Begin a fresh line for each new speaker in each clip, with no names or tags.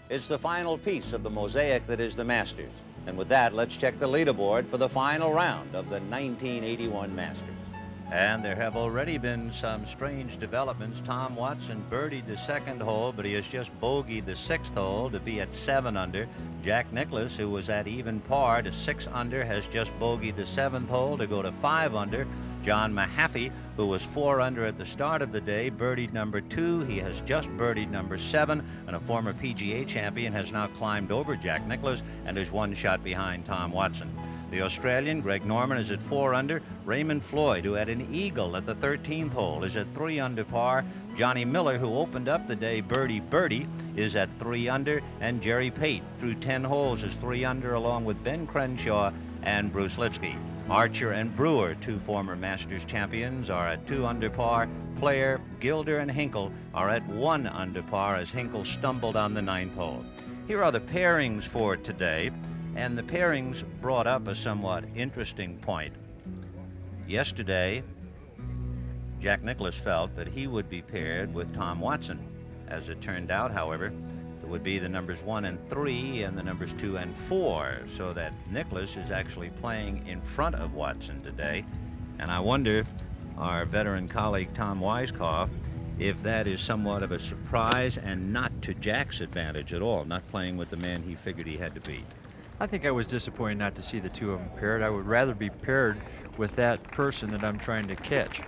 It's the final piece of the mosaic that is the Masters. And with that, let's check the leaderboard for the final round of the 1981 Masters. And there have already been some strange developments. Tom Watson birdied the second hole, but he has just bogeyed the sixth hole to be at 7 under. Jack Nicklaus, who was at even par to 6 under, has just bogeyed the seventh hole to go to 5 under. John Mahaffey, who was 4 under at the start of the day, birdied number 2. He has just birdied number 7, and a former PGA champion has now climbed over Jack Nicklaus and is 1 shot behind Tom Watson. The Australian, Greg Norman, is at 4 under. Raymond Floyd, who had an eagle at the 13th hole, is at 3 under par. Johnny Miller, who opened up the day birdie, is at 3 under. And Jerry Pate, through 10 holes, is 3 under, along with Ben Crenshaw and Bruce Litsky. Archer and Brewer, 2 former Masters champions, are at 2 under par. Player, Gilder, and Hinkle are at 1 under par as Hinkle stumbled on the 9th hole. Here are the pairings for today. And the pairings brought up a somewhat interesting point. Yesterday, Jack Nicklaus felt that he would be paired with Tom Watson. As it turned out, however, it would be the numbers 1 and 3 and the numbers 2 and 4, so that Nicklaus is actually playing in front of Watson today. And I wonder, our veteran colleague Tom Weiskopf, if that is somewhat of a surprise and not to Jack's advantage at all, not playing with the man he figured he had to beat.
I think I was disappointed not to see the two of them paired. I would rather be paired with that person that I'm trying to catch.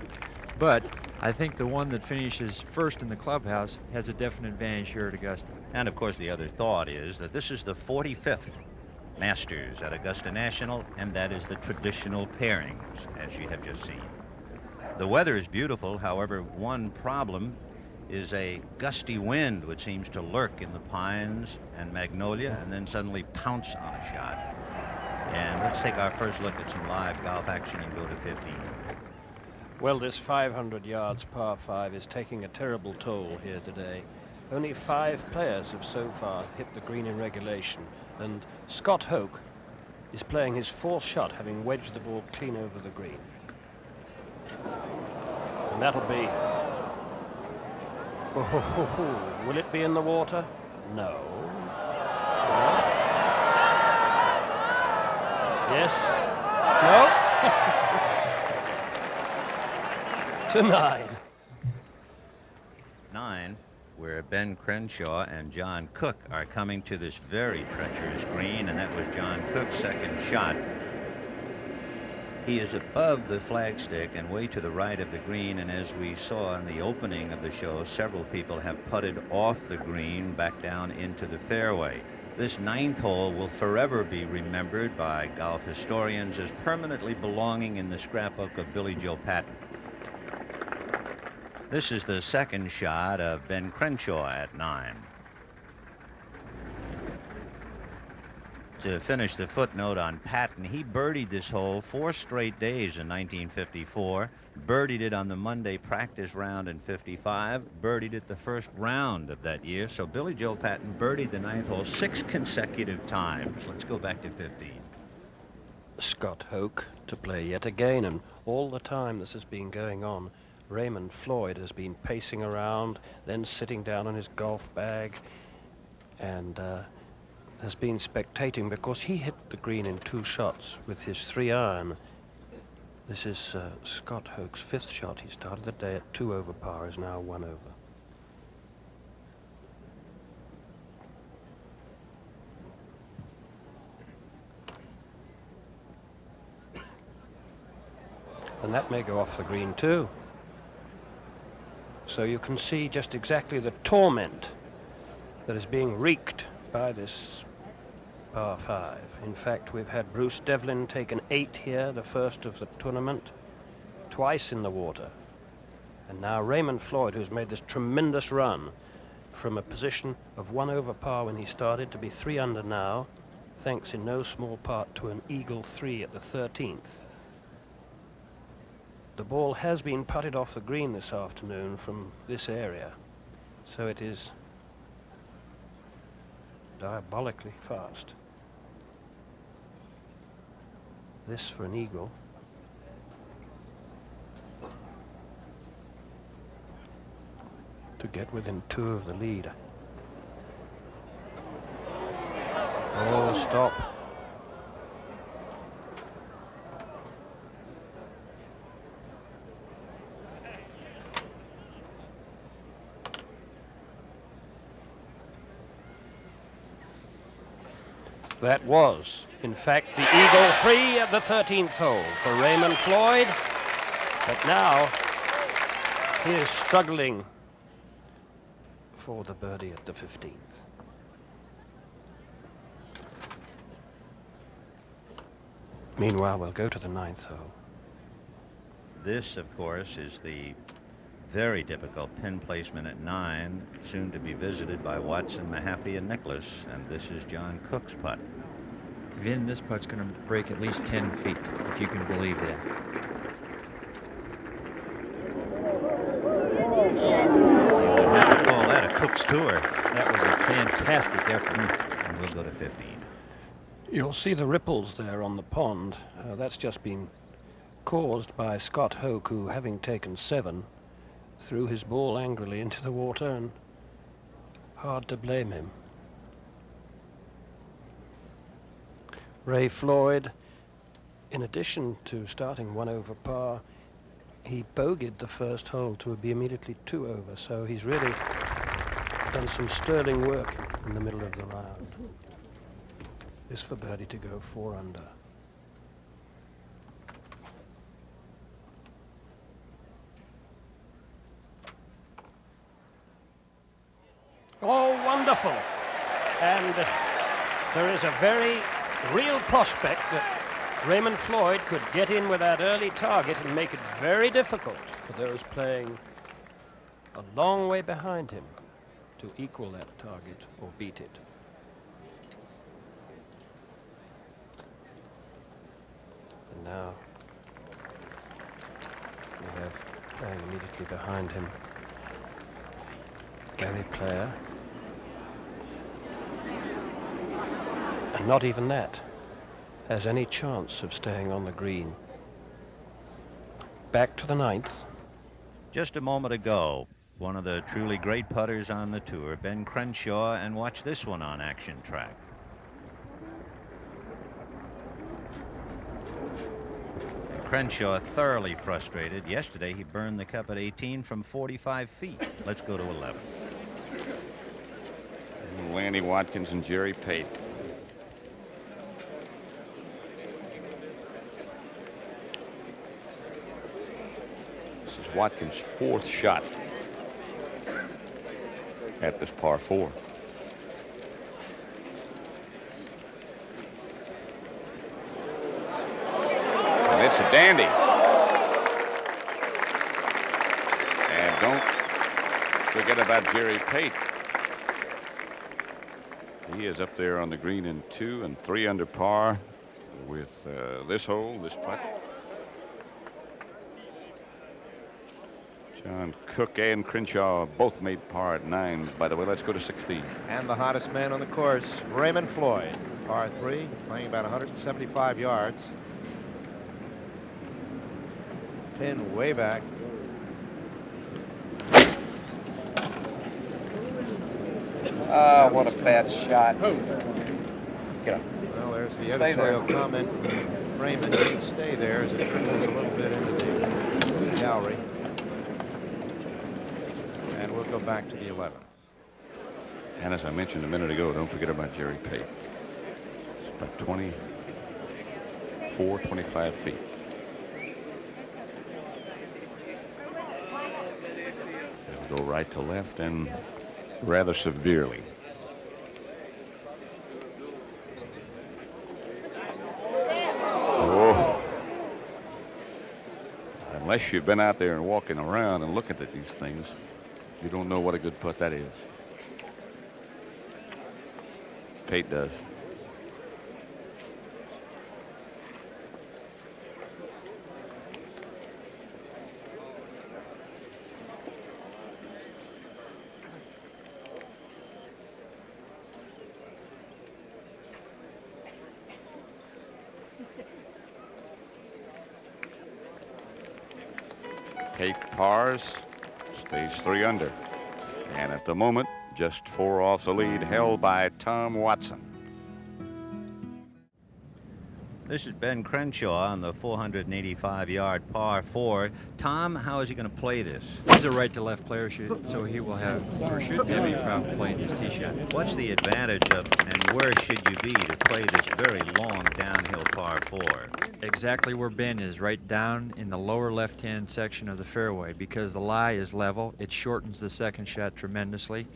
But I think the one that finishes first in the clubhouse has a definite advantage here at Augusta.
And of course the other thought is that this is the 45th Masters at Augusta National, and that is the traditional pairings, as you have just seen. The weather is beautiful, however, one problem is a gusty wind which seems to lurk in the pines and magnolia and then suddenly pounce on a shot. And let's take our first look at some live golf action and go to 15.
Well, this 500 yards par 5 is taking a terrible toll here today. Only 5 players have so far hit the green in regulation, and Scott Hoke is playing his 4th shot, having wedged the ball clean over the green. And that'll be... Oh, will it be in the water? No. Yes. No. To 9.
9, where Ben Crenshaw and John Cook are coming to this very treacherous green, and that was John Cook's second shot. He is above the flagstick and way to the right of the green, and as we saw in the opening of the show, several people have putted off the green back down into the fairway. This 9th hole will forever be remembered by golf historians as permanently belonging in the scrapbook of Billy Joe Patton. This is the second shot of Ben Crenshaw at 9. To finish the footnote on Patton, he birdied this hole 4 straight days in 1954, birdied it on the Monday practice round in 55, birdied it the first round of that year. So Billy Joe Patton birdied the 9th hole 6 consecutive times. Let's go back to 15.
Scott Hoke to play yet again, and all the time this has been going on, Raymond Floyd has been pacing around, then sitting down on his golf bag, and has been spectating because he hit the green in 2 shots with his 3-iron. This is Scott Hoke's 5th shot. He started the day at 2 over par, is now 1 over. And that may go off the green too. So you can see just exactly the torment that is being wreaked by this par 5. In fact, we've had Bruce Devlin take an 8 here, the first of the tournament, twice in the water. And now Raymond Floyd, who's made this tremendous run from a position of 1 over par when he started to be 3 under now, thanks in no small part to an eagle 3 at the 13th. The ball has been putted off the green this afternoon from this area, so it is diabolically fast. This for an eagle. To get within 2 of the lead. Full stop. That was, in fact, the Eagle 3 at the 13th hole for Raymond Floyd. But now he is struggling for the birdie at the 15th. Meanwhile, we'll go to the 9th hole.
This, of course, is the very difficult pin placement at 9, soon to be visited by Watson, Mahaffey, and Nicklaus, and this is John Cook's putt.
Vin, this putt's going to break at least 10 feet, if you can believe that.
You would never call that a Cook's tour.
That was a fantastic effort.
And we'll go to 15.
You'll see the ripples there on the pond. That's just been caused by Scott Hoke, who, having taken 7, threw his ball angrily into the water, and hard to blame him. Ray Floyd, in addition to starting 1 over par, he bogeyed the first hole to be immediately 2 over, so he's really done some sterling work in the middle of the round. This for birdie to go 4 under. Oh, wonderful. And there is a very real prospect that Raymond Floyd could get in with that early target and make it very difficult for those playing a long way behind him to equal that target or beat it. And now we have playing immediately behind him Gary Player. And not even that has any chance of staying on the green. Back to the 9th.
Just a moment ago, one of the truly great putters on the tour, Ben Crenshaw, and watch this one on Action Track. And Crenshaw thoroughly frustrated. Yesterday he burned the cup at 18 from 45 feet. Let's go to 11.
Lanny Watkins and Jerry Pate. This is Watkins' 4th shot at this par 4. And it's a dandy. And don't forget about Jerry Pate. He is up there on the green in 2 and 3 under par with this hole, this putt. John Cook and Crenshaw both made par at 9. By the way, let's go to 16.
And the hottest man on the course, Raymond Floyd, par 3, playing about 175 yards. Pin way back.
Oh, what a bad shot. Get up.
Well, there's the
Stay
editorial
there.
comment from Raymond. You stay there as it trickles a little bit into the gallery. And we'll go back to the 11th.
And as I mentioned a minute ago, don't forget about Jerry Pate. It's about 24, 25 feet. They'll go right to left and rather severely. Oh. Unless you've been out there and walking around and looking at these things, you don't know what a good putt that is. Pate does. Pate pars, stays 3 under. And at the moment, just 4 off the lead, held by Tom Watson.
This is Ben Crenshaw on the 485-yard par 4. Tom, how is he going to play this?
He's a right-to-left player, so he will have, or shouldn't have any problem playing his tee shot.
What's the advantage of, and where should you be to play this very long downhill par 4?
Exactly where Ben is, right down in the lower left-hand section of the fairway. Because the lie is level, it shortens the second shot tremendously,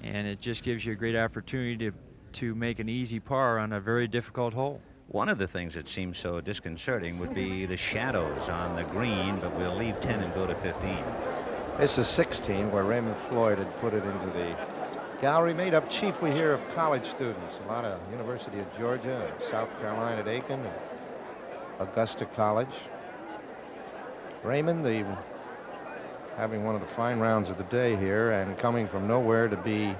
and it just gives you a great opportunity to make an easy par on a very difficult hole.
One of the things that seems so disconcerting would be the shadows on the green, but we'll leave 10 and go to 15.
This is 16, where Raymond Floyd had put it into the gallery, made up chiefly here of college students. A lot of University of Georgia, and South Carolina at Aiken, and Augusta College. Raymond, having one of the fine rounds of the day here, and coming from nowhere to be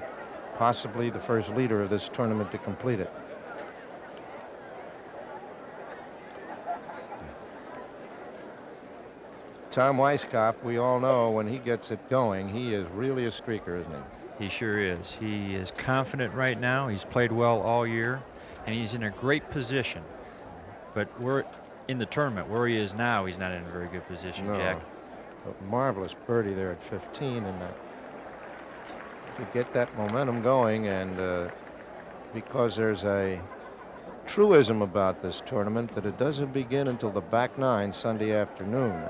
possibly the first leader of this tournament to complete it. Tom Weiskopf, we all know when he gets it going, he is really a streaker, isn't he?
He sure is. He is confident right now. He's played well all year, and he's in a great position. But we're in the tournament where he is now. He's not in a very good position,
No.
Jack.
A marvelous birdie there at 15, and to get that momentum going, and because there's a truism about this tournament that it doesn't begin until the back nine Sunday afternoon.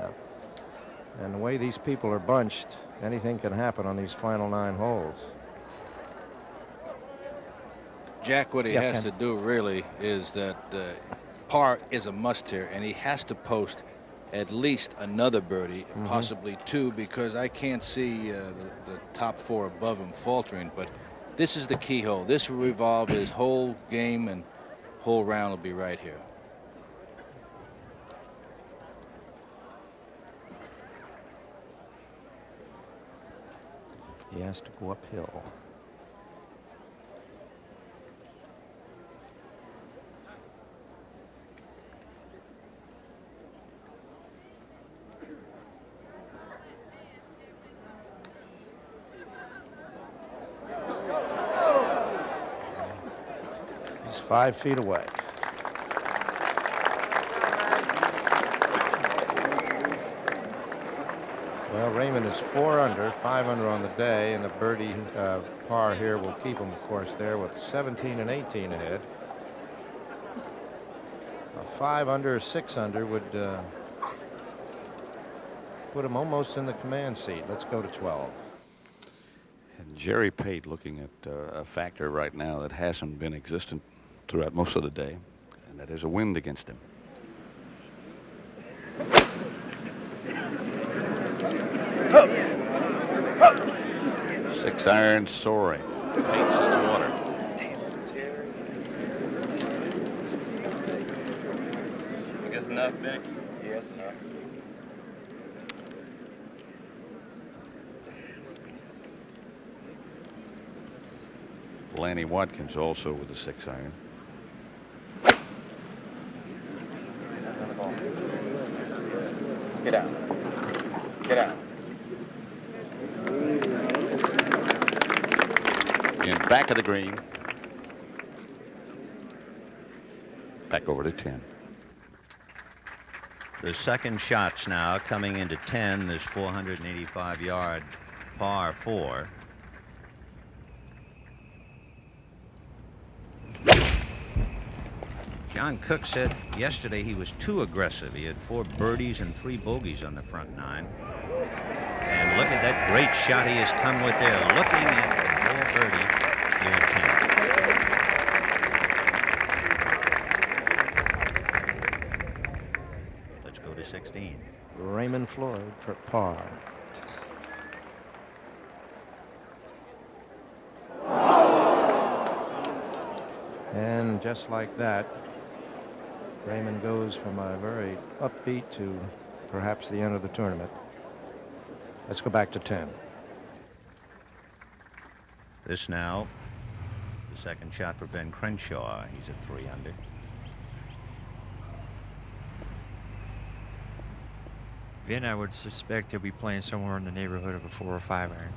And the way these people are bunched, anything can happen on these final 9 holes.
Jack, what he
Yeah,
has
Ken.
to do really is that par is a must here, and he has to post at least another birdie, possibly 2, because I can't see the top 4 above him faltering. But this is the key hole. This will revolve his whole game, and whole round will be right here.
He has to go uphill. He's 5 feet away. Well, Raymond is 4 under, 5 under on the day, and the birdie par here will keep him, of course, there with 17 and 18 ahead. A 5 under, 6 under would put him almost in the command seat. Let's go to 12.
And Jerry Pate looking at a factor right now that hasn't been existent throughout most of the day, and that is a wind against him. Six iron soaring. Pate's in the water.
I guess enough, Benny? Yes, enough.
Lanny Watkins also with a 6 iron.
Get out. Get out.
In back of the green. Back over to 10.
The second shots now coming into 10, this 485-yard par 4. John Cook said yesterday he was too aggressive. He had 4 birdies and 3 bogeys on the front 9. And look at that great shot he has come with there, looking at the birdie here at 10. Let's go to 16.
Raymond Floyd for par. And just like that, Raymond goes from a very upbeat to perhaps the end of the tournament. Let's go back to 10.
This now, the second shot for Ben Crenshaw. He's at 3 under.
Ben, I would suspect he'll be playing somewhere in the neighborhood of a 4 or 5 iron.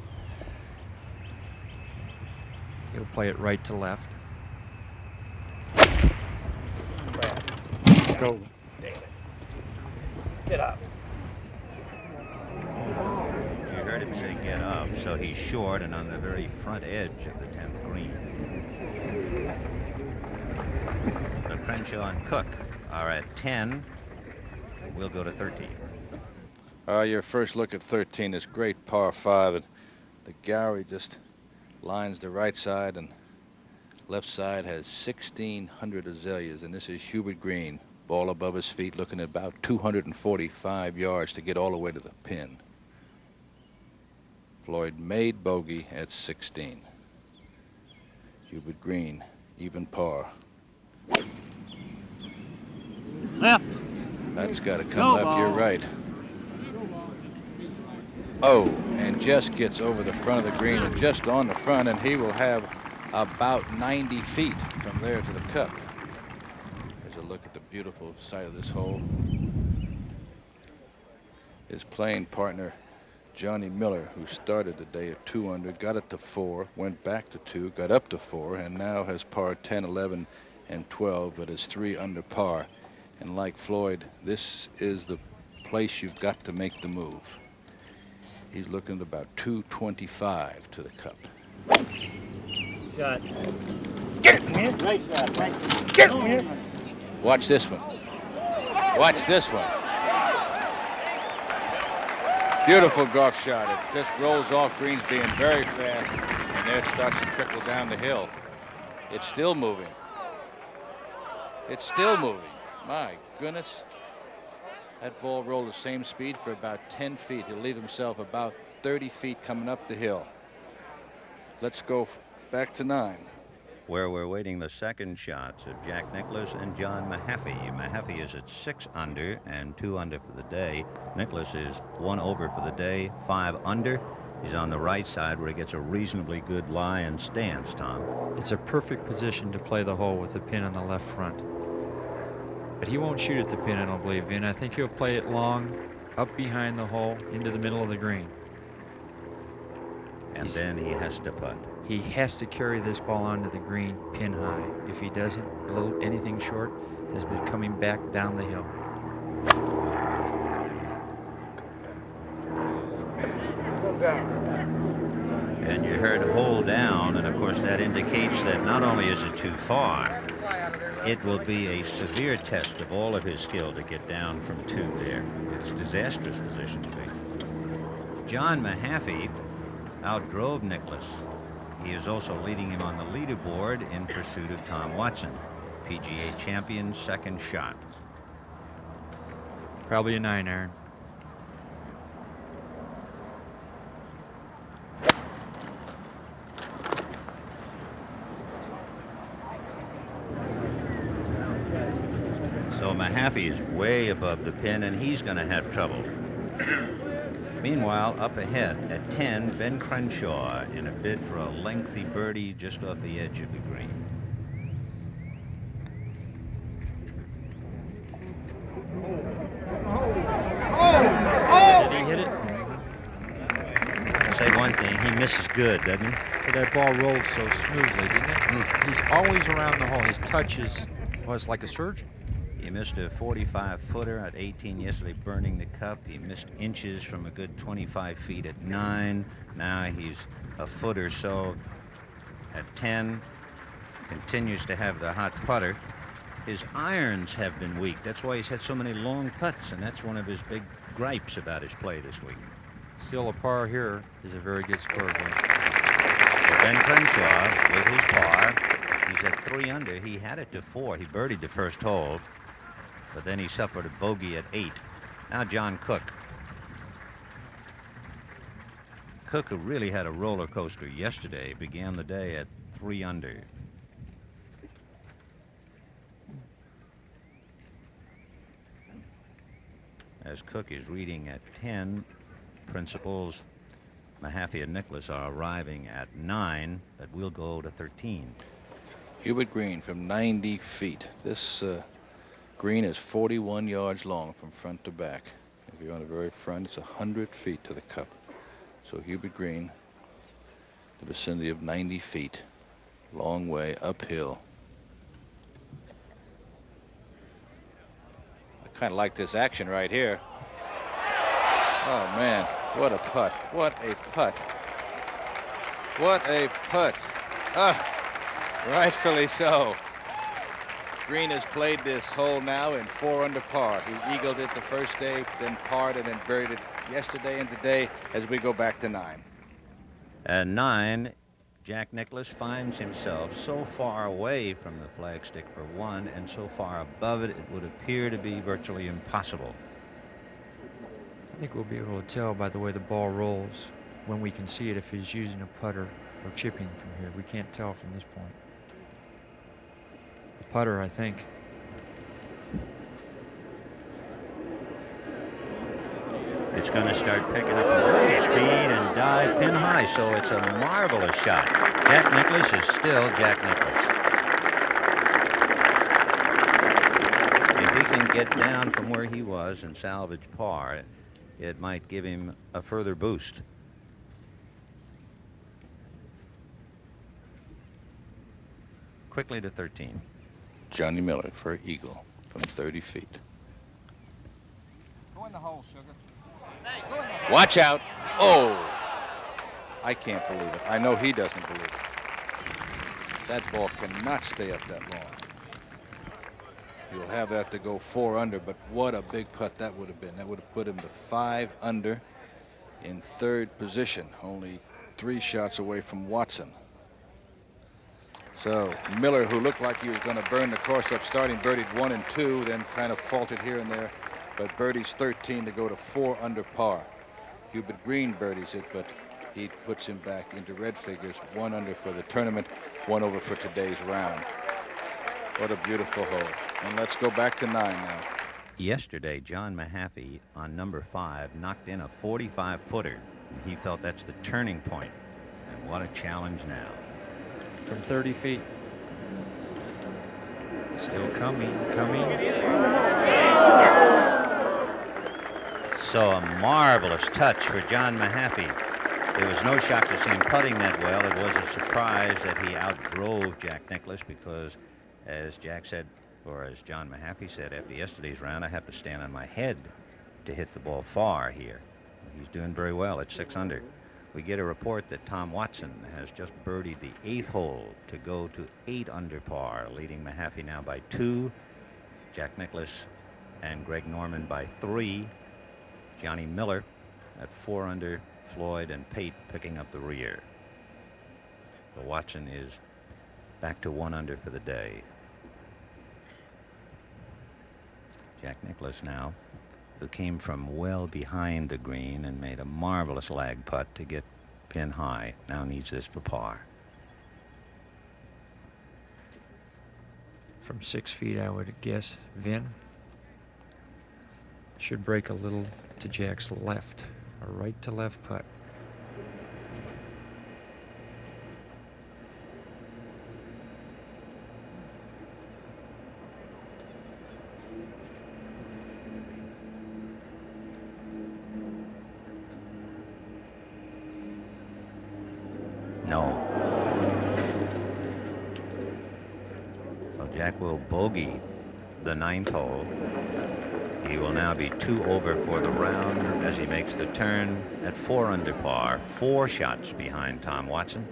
He'll play it right to left.
Go.
Get up.
You heard him say get up, so he's short and on the very front edge of the 10th green. So Crenshaw and Cook are at 10. We'll go to 13.
Your first look at 13 is great par 5, and the gallery just lines the right side, and left side has 1,600 azaleas, and this is Hubert Green. Ball above his feet, looking at about 245 yards to get all the way to the pin. Floyd made bogey at 16. Hubert Green, even par.
Left.
That's got to come left, you're right. Oh, and just gets over the front of the green and just on the front, and he will have about 90 feet from there to the cup. There's a look at the beautiful side of this hole. His playing partner, Johnny Miller, who started the day at 2 under, got it to 4, went back to 2, got up to 4, and now has par 10, 11, and 12, but is 3 under par. And like Floyd, this is the place you've got to make the move. He's looking at about 225 to the cup.
Shot. Get it, man. Nice shot. Right. Get it, man.
Watch this one. Watch this one. Beautiful golf shot. It just rolls off. Green's being very fast, and there it starts to trickle down the hill. It's still moving. It's still moving. My goodness. That ball rolled the same speed for about 10 feet. He'll leave himself about 30 feet coming up the hill. Let's go back to 9.
Where we're waiting the second shots of Jack Nicklaus and John Mahaffey. Mahaffey is at 6 under and 2 under for the day. Nicklaus is 1 over for the day, 5 under. He's on the right side where he gets a reasonably good lie and stance, Tom.
It's a perfect position to play the hole with the pin on the left front. But he won't shoot at the pin, I don't believe, Vin. I think he'll play it long, up behind the hole, into the middle of the green.
And then he has to putt.
He has to carry this ball onto the green pin high. If he doesn't, anything short has been coming back down the hill.
And you heard hold down, and of course that indicates that not only is it too far, it will be a severe test of all of his skill to get down from 2 there. It's a disastrous position to be. John Mahaffey outdrove Nicklaus. He is also leading him on the leaderboard in pursuit of Tom Watson, PGA champion, second shot.
Probably a 9-iron.
So Mahaffey is way above the pin, and he's going to have trouble. Meanwhile, up ahead at 10, Ben Crenshaw in a bid for a lengthy birdie just off the edge of the green.
Did he hit it?
I'll say one thing, he misses good, doesn't he?
But that ball rolled so smoothly, didn't it? He's always around the hole. His touch is, well, it's like a surgeon.
He missed a 45-footer at 18 yesterday, burning the cup. He missed inches from a good 25 feet at 9. Now he's a foot or so at 10. Continues to have the hot putter. His irons have been weak. That's why he's had so many long putts, and that's one of his big gripes about his play this week.
Still a par here is a very good score.
So Ben Crenshaw with his par. He's at 3 under. He had it to 4. He birdied the first hole, but then he suffered a bogey at 8. Now John Cook. Cook, who really had a roller coaster yesterday, began the day at 3 under. As Cook is reading at 10, principals Mahaffey and Nicklaus are arriving at 9, but we'll go to 13.
Hubert Green from 90 feet. This green is 41 yards long from front to back. If you're on the very front, it's 100 feet to the cup. So Hubert Green, the vicinity of 90 feet, long way uphill. Kind of like this action right here. Oh, man, what a putt. What a putt. What a putt. Rightfully so. Green has played this hole now in 4 under par. He eagled it the first day, then parred, and then buried it yesterday and today as we go back to 9.
At 9, Jack Nicklaus finds himself so far away from the flagstick for 1 and so far above it, it would appear to be virtually impossible.
I think we'll be able to tell by the way the ball rolls when we can see it if he's using a putter or chipping from here. We can't tell from this point. The putter, I think.
It's going to start picking up a little speed and dive pin high, so it's a marvelous shot. Jack Nicklaus is still Jack Nicklaus. If he can get down from where he was and salvage par, it might give him a further boost. Quickly to 13.
Johnny Miller for eagle from 30 feet.
Go in the hole, sugar.
Watch out. Oh, I can't believe it. I know he doesn't believe it. That ball cannot stay up that long. You'll have that to go 4 under, but what a big putt that would have been. That would have put him to 5 under in 3rd position, only 3 shots away from Watson. So Miller, who looked like he was going to burn the course up starting, birdied 1 and 2, then kind of faltered here and there, but birdies 13 to go to 4 under par. Hubert Green birdies it, but he puts him back into red figures, 1 under for the tournament, 1 over for today's round. What a beautiful hole. And let's go back to 9 now.
Yesterday, John Mahaffey on number 5 knocked in a 45-footer. He felt that's the turning point. And what a challenge now.
From 30 feet. Still coming.
So a marvelous touch for John Mahaffey. It was no shock to see him putting that well. It was a surprise that he outdrove Jack Nicklaus because, as Jack said, or as John Mahaffey said after yesterday's round, I have to stand on my head to hit the ball far here. He's doing very well at 6 under. We get a report that Tom Watson has just birdied the 8th hole to go to 8 under par, leading Mahaffey now by 2. Jack Nicklaus and Greg Norman by 3. Johnny Miller at 4 under, Floyd and Pate picking up the rear. So Watson is back to 1 under for the day. Jack Nicklaus now, who came from well behind the green and made a marvelous lag putt to get pin high, now needs this for par.
From 6 feet, I would guess, Vin. Should break a little to Jack's left, a right to left putt.
No. So Jack will bogey the 9th hole. He will now be 2 over for the round as he makes the turn at 4 under par, 4 shots behind Tom Watson.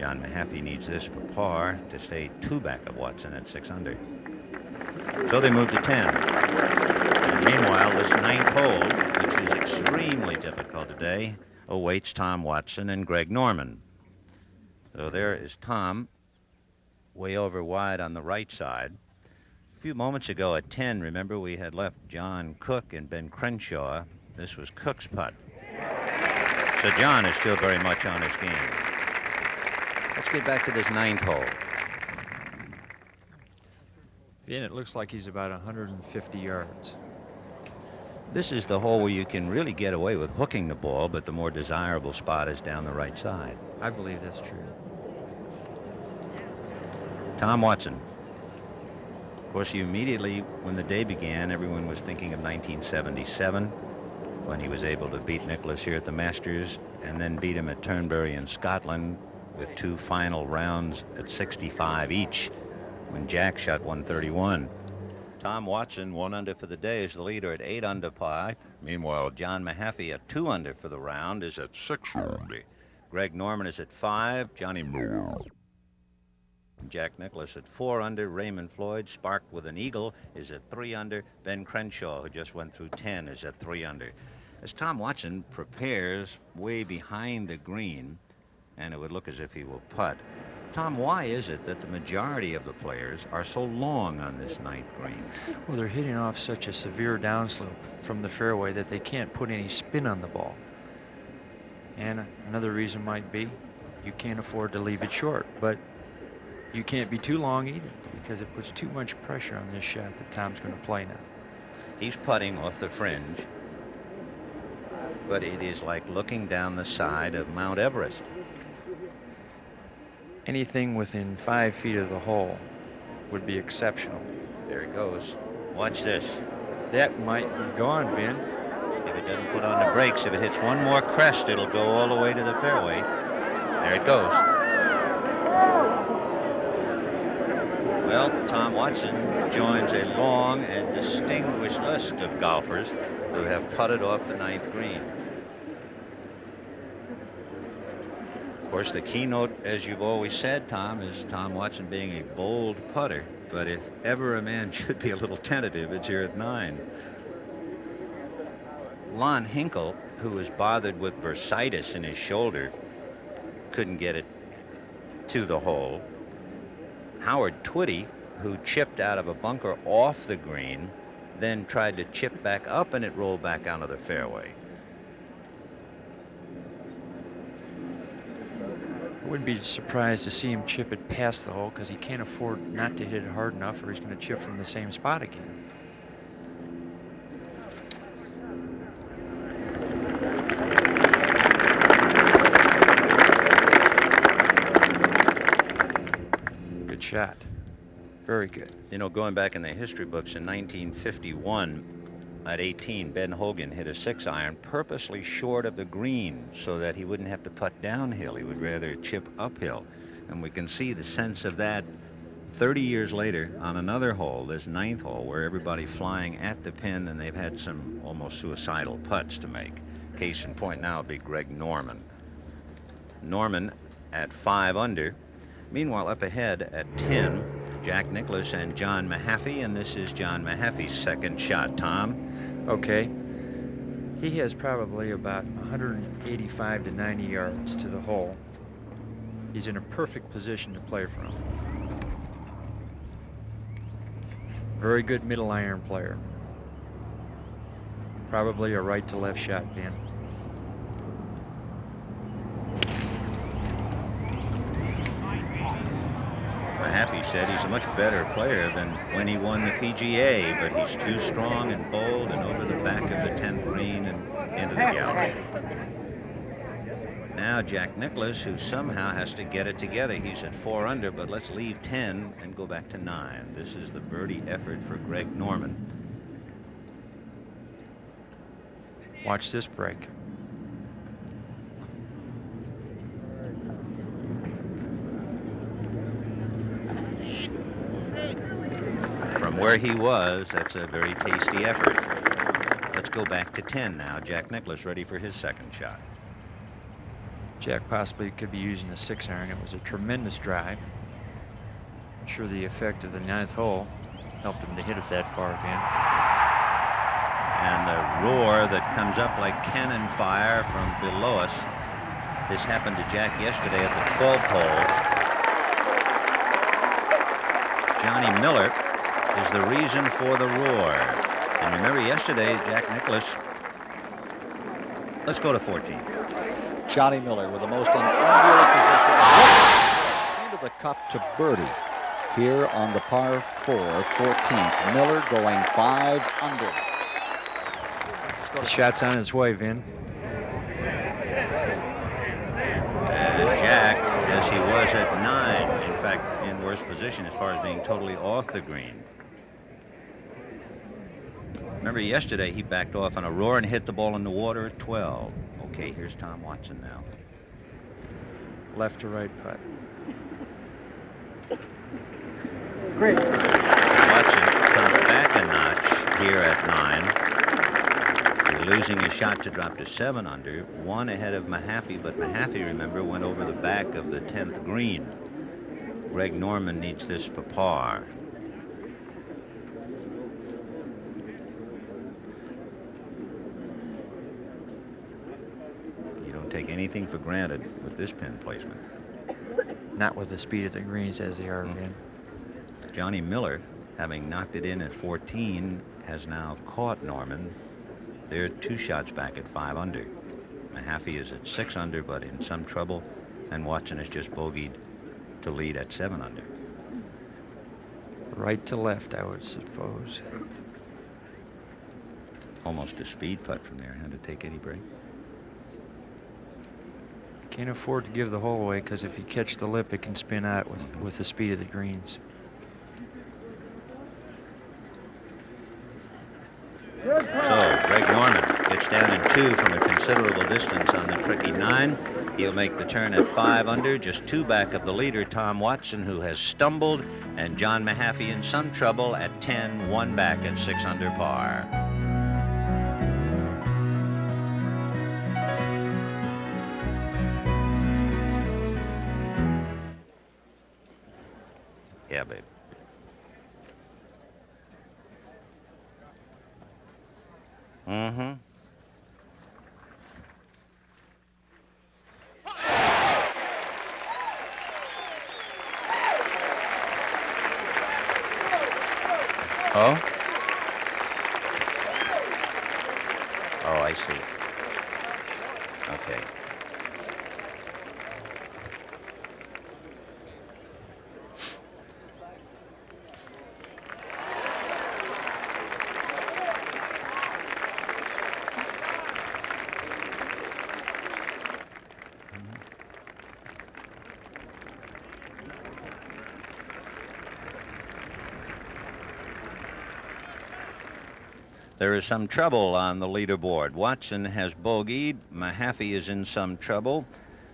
John Mahaffey needs this for par to stay 2 back of Watson at 6 under. So they move to 10. And meanwhile, this 9th hole, which is extremely difficult today, awaits Tom Watson and Greg Norman. So there is Tom, way over wide on the right side. A few moments ago at 10, remember, we had left John Cook and Ben Crenshaw. This was Cook's putt. So John is still very much on his game. Let's get back to this 9th hole.
Vin, it looks like he's about 150 yards.
This is the hole where you can really get away with hooking the ball, but the more desirable spot is down the right side.
I believe that's true.
Tom Watson. Of course, immediately when the day began, everyone was thinking of 1977, when he was able to beat Nicklaus here at the Masters and then beat him at Turnberry in Scotland with 2 final rounds at 65 each when Jack shot 131. Tom Watson, 1 under for the day, is the leader at 8 under par. Meanwhile, John Mahaffey at 2 under for the round is at 6 under. Greg Norman is at 5. Johnny Miller. Jack Nicklaus at 4 under. Raymond Floyd, sparked with an eagle, is at 3 under. Ben Crenshaw, who just went through 10, is at 3 under. As Tom Watson prepares way behind the green, and it would look as if he will putt. Tom, why is it that the majority of the players are so long on this 9th green?
Well, they're hitting off such a severe downslope from the fairway that they can't put any spin on the ball. And another reason might be you can't afford to leave it short, but you can't be too long either because it puts too much pressure on this shot that Tom's going to play now.
He's putting off the fringe, but it is like looking down the side of Mount Everest.
Anything within 5 feet of the hole would be exceptional.
There it goes. Watch this.
That might be gone, Vin.
If it doesn't put on the brakes, if it hits one more crest, it'll go all the way to the fairway. There it goes. Well, Tom Watson joins a long and distinguished list of golfers who have putted off the 9th green. Of course, the keynote, as you've always said, Tom, is Tom Watson being a bold putter. But if ever a man should be a little tentative, it's here at 9. Lon Hinkle, who was bothered with bursitis in his shoulder, couldn't get it to the hole. Howard Twitty, who chipped out of a bunker off the green, then tried to chip back up and it rolled back onto the fairway.
I wouldn't be surprised to see him chip it past the hole because he can't afford not to hit it hard enough or he's going to chip from the same spot again. Good shot. Very good.
You know, going back in the history books, in 1951, at 18, Ben Hogan hit a 6-iron purposely short of the green so that he wouldn't have to putt downhill. He would rather chip uphill. And we can see the sense of that 30 years later on another hole, this 9th hole, where everybody flying at the pin and they've had some almost suicidal putts to make. Case in point now would be Greg Norman. Norman at 5 under. Meanwhile, up ahead at 10, Jack Nicklaus and John Mahaffey, and this is John Mahaffey's second shot, Tom.
Okay. He has probably about 185 to 90 yards to the hole. He's in a perfect position to play from. Very good middle iron player. Probably a right to left shot, Vin.
Mahaffey said he's a much better player than when he won the PGA, but he's too strong and bold and over the back of the 10th green and into the gallery. Now Jack Nicklaus, who somehow has to get it together. He's at 4 under, but let's leave 10 and go back to 9. This is the birdie effort for Greg Norman.
Watch this break.
From where he was, that's a very tasty effort. Let's go back to 10 now. Jack Nicklaus ready for his second shot.
Jack possibly could be using a 6-iron. It was a tremendous drive. I'm sure the effect of the 9th hole helped him to hit it that far again.
And the roar that comes up like cannon fire from below us. This happened to Jack yesterday at the 12th hole. Johnny Miller is the reason for the roar. And remember yesterday, Jack Nicklaus. Let's go to 14.
Johnny Miller with the most unusual position into the cup to birdie here on the par 4 14th. Miller going 5 under.
The shot's on its way, Vin.
And Jack, as he was at 9, in fact, in worse position as far as being totally off the green. Remember yesterday he backed off on a roar and hit the ball in the water at 12. Okay, here's Tom Watson now.
Left to right putt.
Great. Watson comes back at 9. He's losing his shot to drop to 7 under. 1 ahead of Mahaffey, but Mahaffey, remember, went over the back of the 10th green. Greg Norman needs this for par. You don't take anything for granted with this pin placement.
Not with the speed of the greens as they are in.
Johnny Miller, having knocked it in at 14, has now caught Norman. They're 2 shots back at 5 under. Mahaffey is at 6 under, but in some trouble, and Watson has just bogeyed to lead at 7 under.
Right to left, I would suppose.
Almost a speed putt from there. Had to take any break.
Can't afford to give the hole away because if you catch the lip, it can spin out with the speed of the greens.
So Greg Norman gets down in 2 from a considerable distance on the tricky 9. He'll make the turn at 5 under, just 2 back of the leader, Tom Watson, who has stumbled, and John Mahaffey in some trouble at 10, 1 back at 6 under par. Yeah, babe. Mm-hmm. Oh? Oh, I see. Okay. There is some trouble on the leaderboard. Watson has bogeyed. Mahaffey is in some trouble.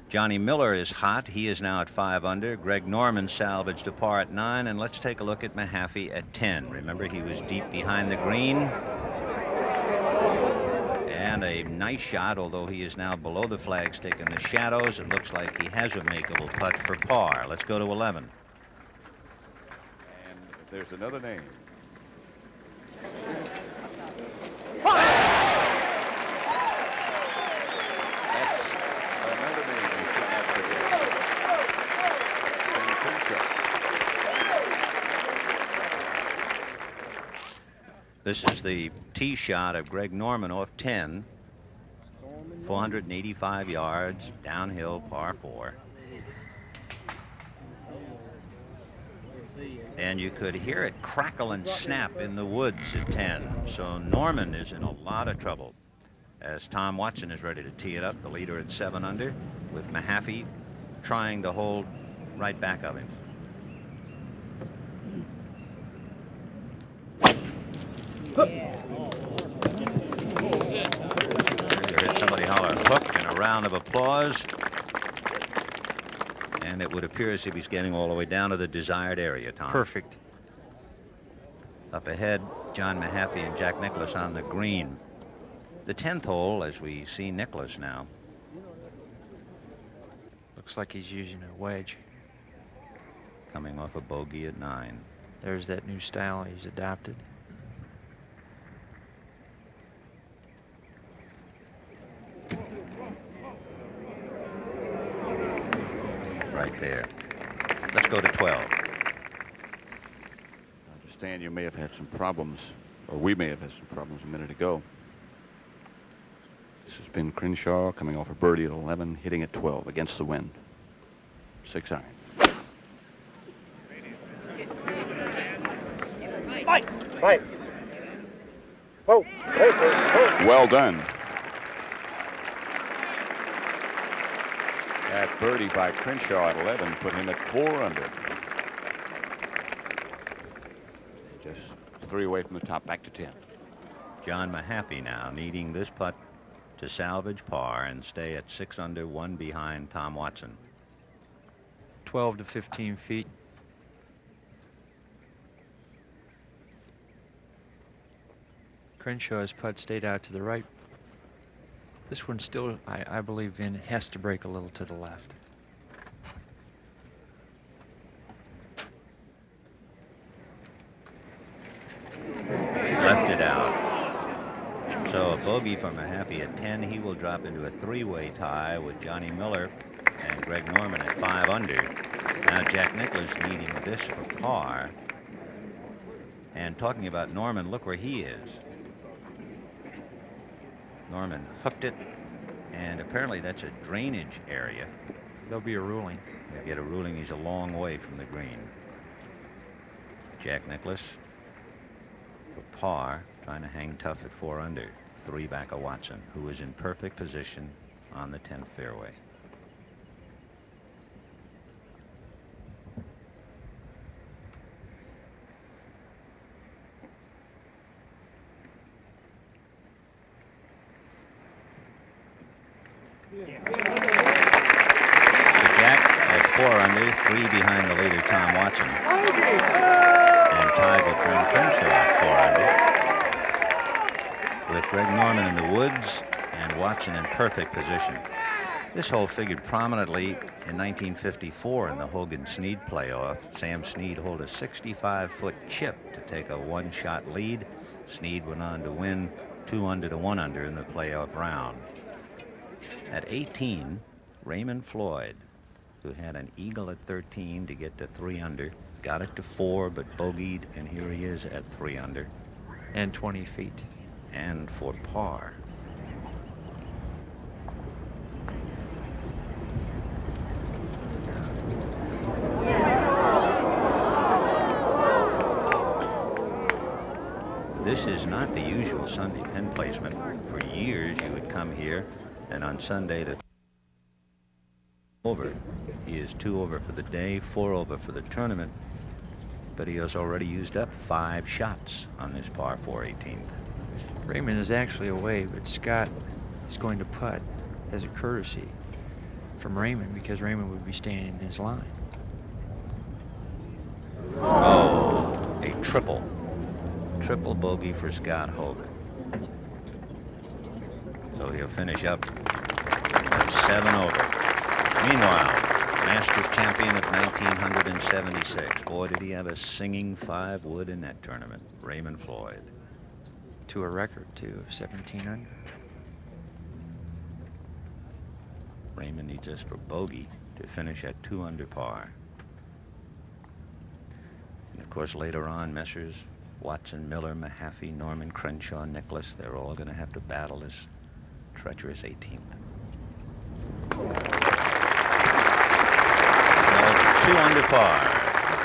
Johnny Miller is hot. He is now at 5 under. Greg Norman salvaged a par at 9. And let's take a look at Mahaffey at 10. Remember, he was deep behind the green. And a nice shot, although he is now below the flags, taking the shadows. It looks like he has a makeable putt for par. Let's go to 11.
And there's another name. That's another name you should not forget. Ben Crenshaw.
This is the tee shot of Greg Norman off 10. 485 yards, downhill, par 4. And you could hear it crackle and snap in the woods at 10. So Norman is in a lot of trouble as Tom Watson is ready to tee it up, the leader at 7 under, with Mahaffey trying to hold right back of him. You heard somebody holler hook and a round of applause. And it would appear as if he's getting all the way down to the desired area, Tom.
Perfect.
Up ahead, John Mahaffey and Jack Nicklaus on the green. The 10th hole, as we see Nicklaus now.
Looks like he's using a wedge.
Coming off a bogey at 9.
There's that new style he's adopted.
Right there. Let's go to 12.
I understand you may have had some problems, or we may have had some problems a minute ago. This has been Crenshaw coming off a birdie at 11, hitting at 12 against the wind. 6 iron.
Right. Whoa.
Well done. That birdie by Crenshaw at 11 put him at 4 under. Just 3 away from the top, back to 10.
John Mahaffey now needing this putt to salvage par and stay at 6 under, 1 behind Tom Watson.
12 to 15 feet. Crenshaw's putt stayed out to the right. This one still, I believe, has to break a little to the left.
Left it out. So a bogey from Mahaffey at 10. He will drop into a three-way tie with Johnny Miller and Greg Norman at 5 under. Now Jack Nicklaus needing this for par. And talking about Norman, look where he is. Norman hooked it, and apparently that's a drainage area.
There'll be a ruling.
They'll get a ruling. He's a long way from the green. Jack Nicklaus for par, trying to hang tough at 4 under. 3 back of Watson, who is in perfect position on the 10th fairway. At 4 under, 3 behind the leader, Tom Watson. And tied with Brent Crenshaw at 4 under. With Greg Norman in the woods and Watson in perfect position. This hole figured prominently in 1954 in the Hogan-Snead playoff. Sam Snead holed a 65-foot chip to take a one-shot lead. Snead went on to win 2 under to 1 under in the playoff round. At 18, Raymond Floyd, who had an eagle at 13 to get to 3 under, got it to 4 but bogeyed, and here he is at 3 under.
And 20 feet.
And for par. This is not the usual Sunday pin placement. For years you would come here, and on Sunday the over. He is 2 over for the day, 4 over for the tournament, but he has already used up 5 shots on this par 4 18th.
Raymond is actually away, but Scott is going to putt as a courtesy from Raymond because Raymond would be staying in his line.
Oh, a triple bogey for Scott Hogue. So he'll finish up at 7 over. Meanwhile, Masters champion of 1976. Boy, did he have a singing 5 wood in that tournament. Raymond Floyd.
To a record, too, of 17 under.
Raymond needs us for bogey to finish at 2 under par. And of course, later on, Messrs. Watson, Miller, Mahaffey, Norman, Crenshaw, Nicklaus, they're all going to have to battle this treacherous 18th. 2 under par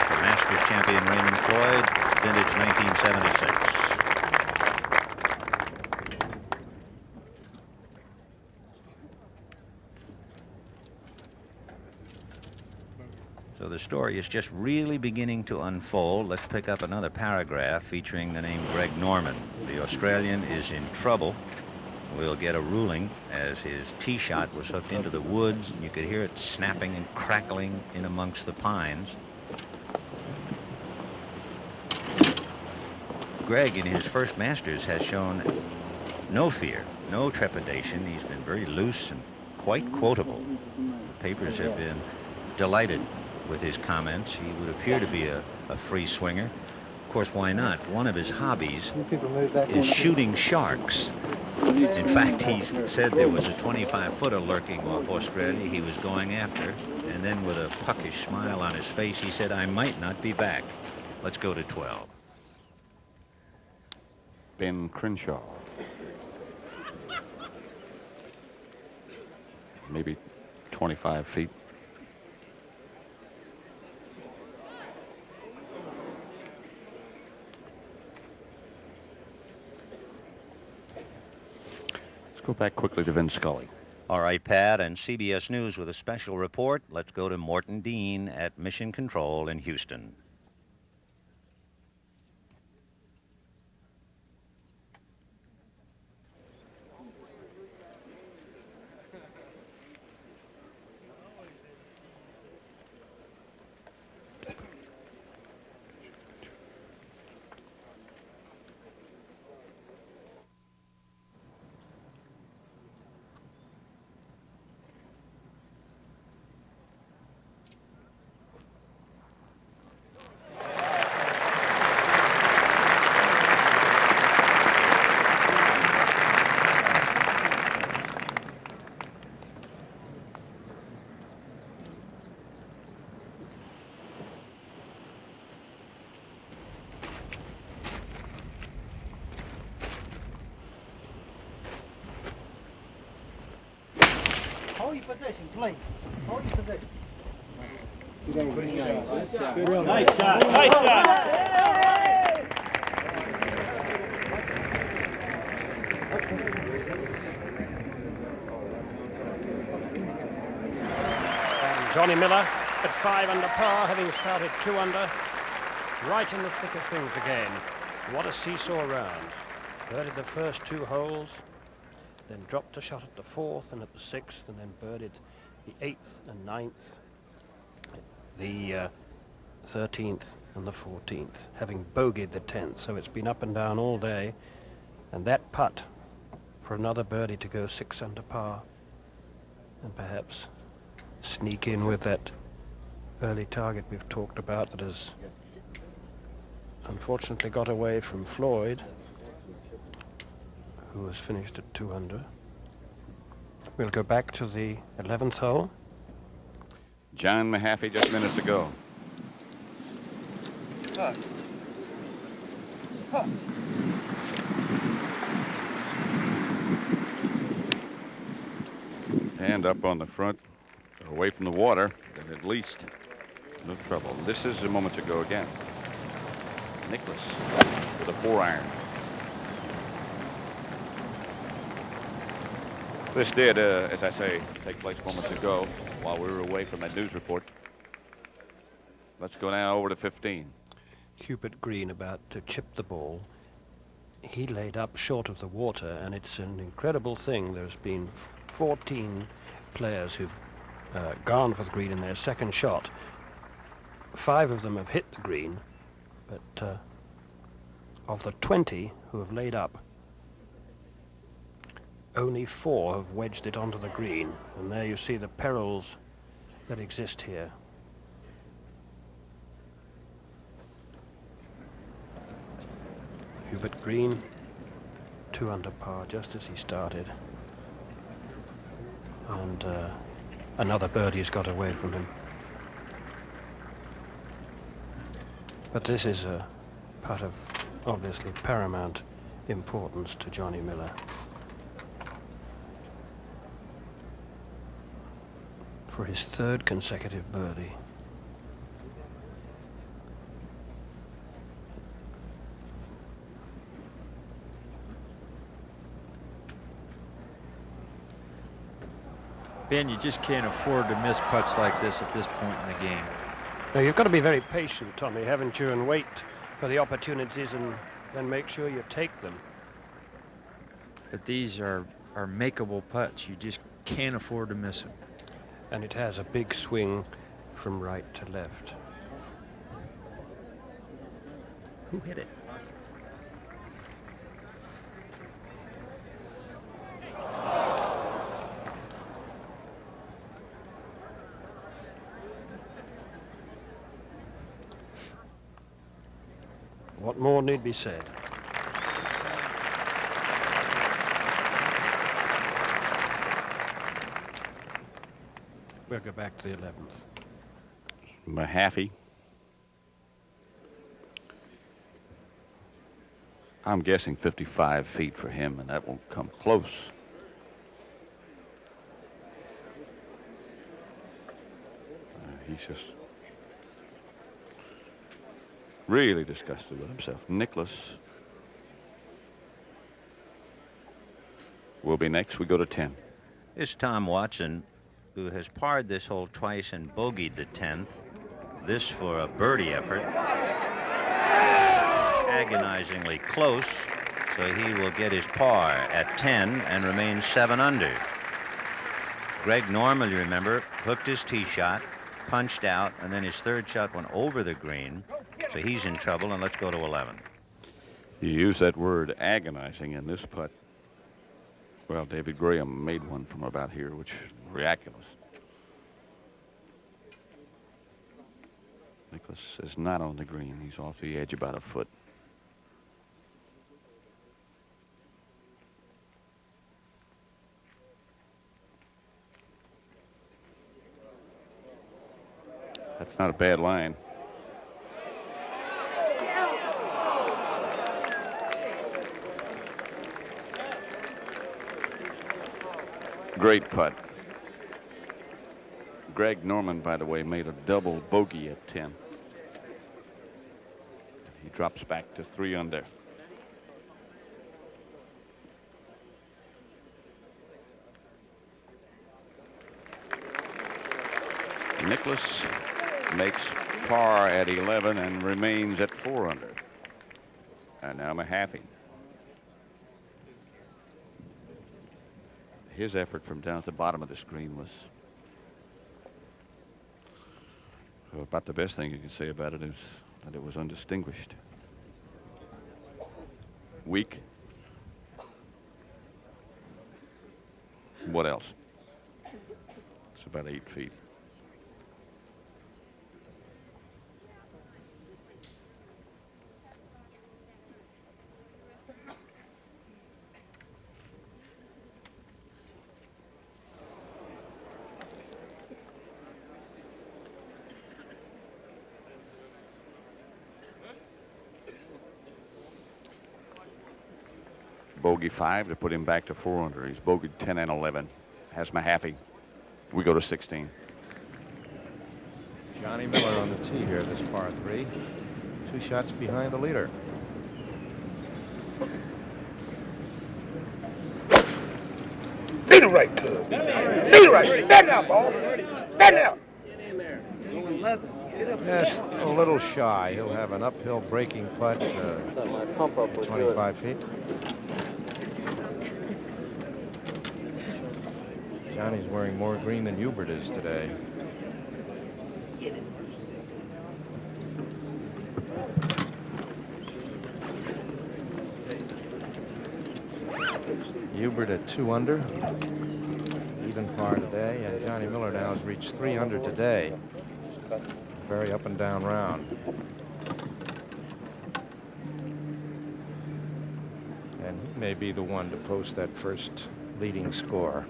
for Masters champion Raymond Floyd, vintage 1976. So the story is just really beginning to unfold. Let's pick up another paragraph featuring the name Greg Norman. The Australian is in trouble. We'll get a ruling as his tee shot was hooked into the woods, and you could hear it snapping and crackling in amongst the pines. Greg, in his first Masters, has shown no fear, no trepidation. He's been very loose and quite quotable. The papers have been delighted with his comments. He would appear to be a free swinger. Of course, why not? One of his hobbies is shooting sharks. In fact, he said there was a 25-footer lurking off Australia he was going after, and then with a puckish smile on his face, he said, I might not be back. Let's go to 12.
Ben Crenshaw. Maybe 25 feet. Go back quickly to Vin Scully.
All right, Pat, and CBS News with a special report. Let's go to Morton Dean at Mission Control in Houston.
position, please. Hold your position. Nice shot. Nice shot.
And Johnny Miller at 5 under par, having started 2 under, right in the thick of things again. What a seesaw round. Birdied the first 2 holes, then dropped a shot at the 4th and at the 6th, and then birdied the 8th and 9th, the 13th and the 14th, having bogeyed the 10th. So it's been up and down all day, and that putt for another birdie to go 6 under par and perhaps sneak in with that early target we've talked about that has unfortunately got away from Floyd, who has finished at 2 under. We'll go back to the 11th hole.
John Mahaffey just minutes ago. And up on the front, away from the water, and at least no trouble. This is a moment ago again. Nicklaus with a 4-iron. This did, as I say, take place moments ago while we were away from that news report. Let's go now over to 15.
Hubert Green about to chip the ball. He laid up short of the water, and it's an incredible thing. There's been 14 players who've gone for the green in their second shot. 5 of them have hit the green, but of the 20 who have laid up, only 4 have wedged it onto the green, and there you see the perils that exist here. Hubert Green, 2 under par, just as he started, and another birdie has got away from him. But this is a putt of obviously paramount importance to Johnny Miller. For his 3rd consecutive birdie.
Ben, you just can't afford to miss putts like this at this point in the game.
Now, you've got to be very patient, Tommy, haven't you, and wait for the opportunities and make sure you take them.
But these are makeable putts. You just can't afford to miss them.
And it has a big swing from right to left.
Who hit it?
What more need be said? We'll go back to the 11th.
Mahaffey. I'm guessing 55 feet for him, and that won't come close. He's just really disgusted with himself. Nicklaus will be next. We go to 10.
It's Tom Watson, who has parred this hole twice and bogeyed the 10th. This for a birdie effort. Agonizingly close, so he will get his par at 10 and remain 7 under. Greg Norman, you remember, hooked his tee shot, punched out, and then his 3rd shot went over the green, so he's in trouble, and let's go to 11.
You use that word agonizing in this putt. Well, David Graham made one from about here, which is miraculous. Nicklaus is not on the green. He's off the edge about a foot. That's not a bad line. Great putt. Greg Norman, by the way, made a double bogey at 10. He drops back to 3 under. Nicklaus makes par at 11 and remains at 4 under. And now Mahaffey. His effort from down at the bottom of the screen was about the best thing you can say about it is that it was undistinguished. Weak. What else? It's about 8 feet. Bogey 5 to put him back to 4 under. He's bogeyed 10 and 11. Has Mahaffey. We go to 16.
Johnny Miller on the tee here, this par 3. 2 shots behind the leader.
Lead it right, club. Lead it right. Stand now, ball. Stand now.
Yes, a little shy. He'll have an uphill breaking putt, 25 feet. Johnny's wearing more green than Hubert is today. Hubert at 2 under, even par today, and Johnny Miller now has reached 3 under today. Very up and down round. And he may be the one to post that first leading score.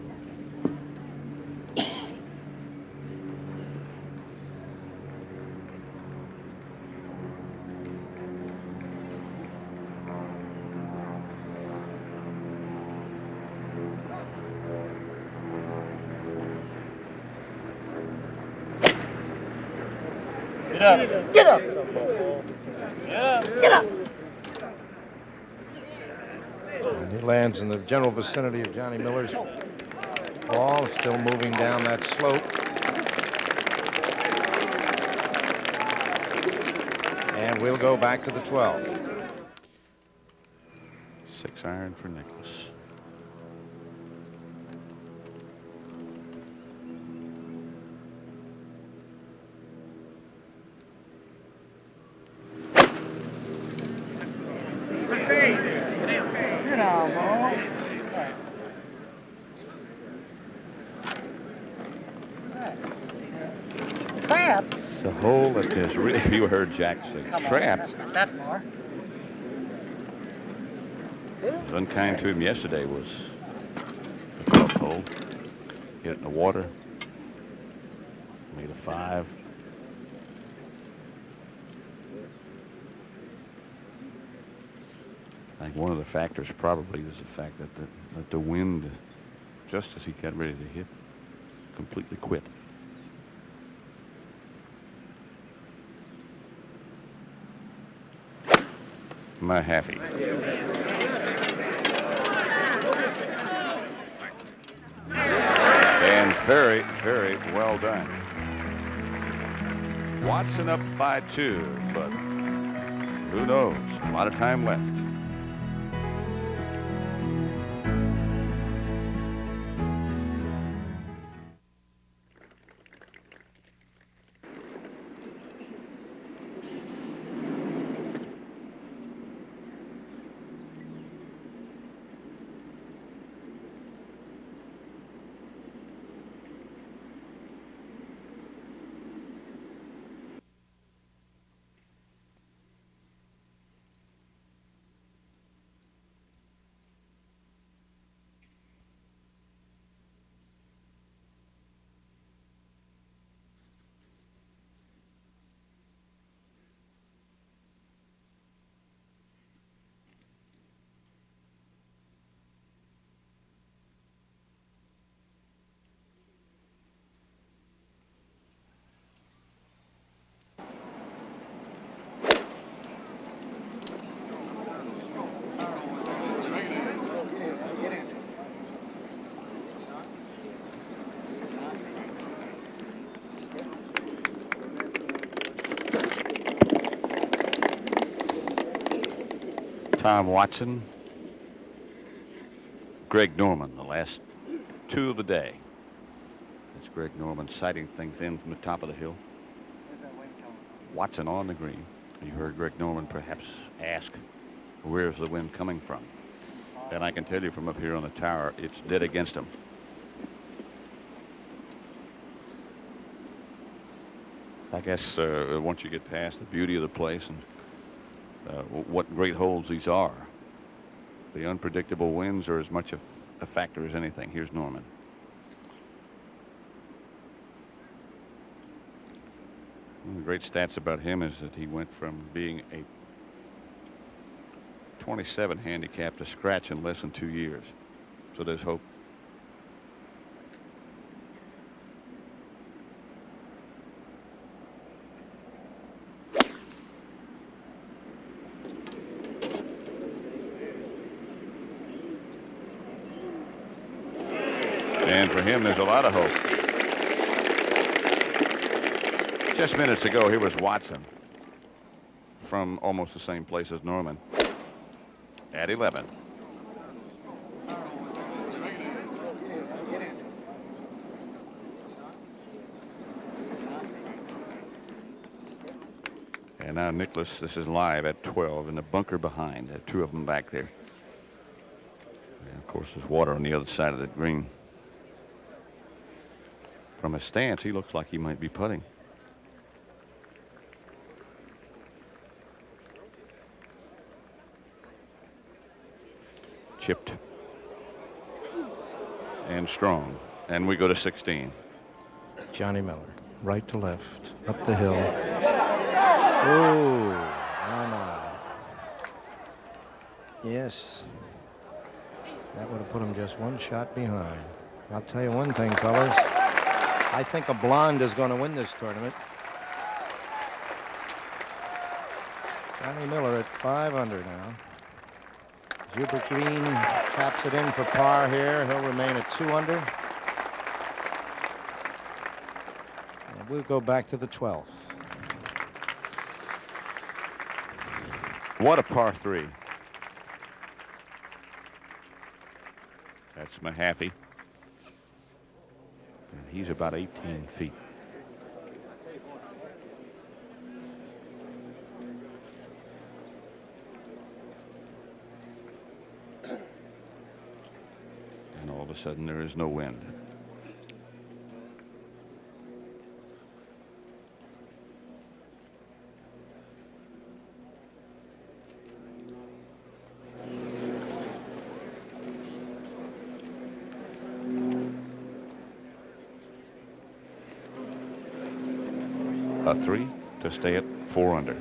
Get up. Get up. Get up.
And he lands in the general vicinity of Johnny Miller's ball, still moving down that slope. And we'll go back to the 12th.
6 iron for Nicklaus. It's a hole that is really, if you heard Jack say, trap.
Not that far.
What was unkind to him yesterday was the 12th hole. Hit it in the water. Made a 5. I think one of the factors probably is the fact that the wind, just as he got ready to hit, completely quit. Mahaffey. And very, very well done. Watson up by 2, but who knows? A lot of time left. Tom Watson, Greg Norman, the last two of the day. It's Greg Norman sighting things in from the top of the hill. Watson on the green. You heard Greg Norman perhaps ask, where's the wind coming from? And I can tell you from up here on the tower, it's dead against him. I guess once you get past the beauty of the place and what great holes these are, the unpredictable winds are as much a factor as anything. Here's Norman. One of the great stats about him is that he went from being a 27 handicap to scratch in less than 2 years. So there's hope. And for him, there's a lot of hope. Just minutes ago, here was Watson from almost the same place as Norman at 11. And now Nicklaus, this is live at 12 in the bunker behind. There are two of them back there. And of course, there's water on the other side of the green. From his stance, he looks like he might be putting. Chipped and strong, and we go to 16.
Johnny Miller, right to left, up the hill. Oh, my. Yes, that would have put him just one shot behind. I'll tell you one thing, fellas. I think a blonde is going to win this tournament. Johnny Miller at 5 under now. Hubert Green taps it in for par here. He'll remain at 2 under. And we'll go back to the 12th.
What a par 3. That's Mahaffey. And he's about 18 feet. And all of a sudden there is no wind. A 3 to stay at 4 under.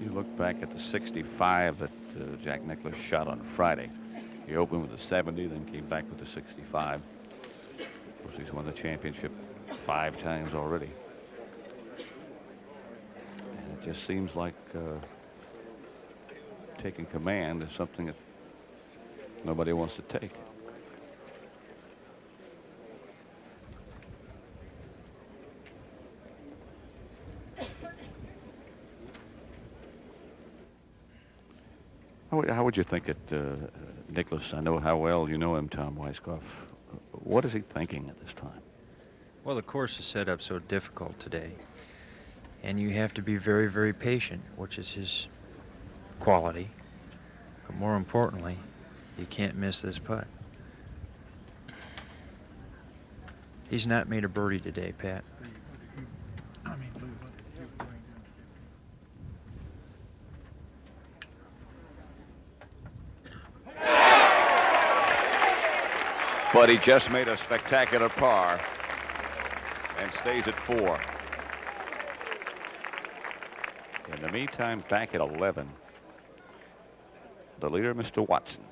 You look back at the 65 that Jack Nicklaus shot on Friday. He opened with a 70, then came back with a 65. Of course, he's won the championship 5 times already. And it just seems like taking command is something that nobody wants to take. How would you think that Nicklaus, I know how well you know him, Tom Weiskopf. What is he thinking at this time?
Well, the course is set up so difficult today, and you have to be very, very patient, which is his quality. But more importantly, you can't miss this putt. He's not made a birdie today, Pat.
But he just made a spectacular par and stays at 4. In the meantime, back at 11, the leader, Mr. Watson.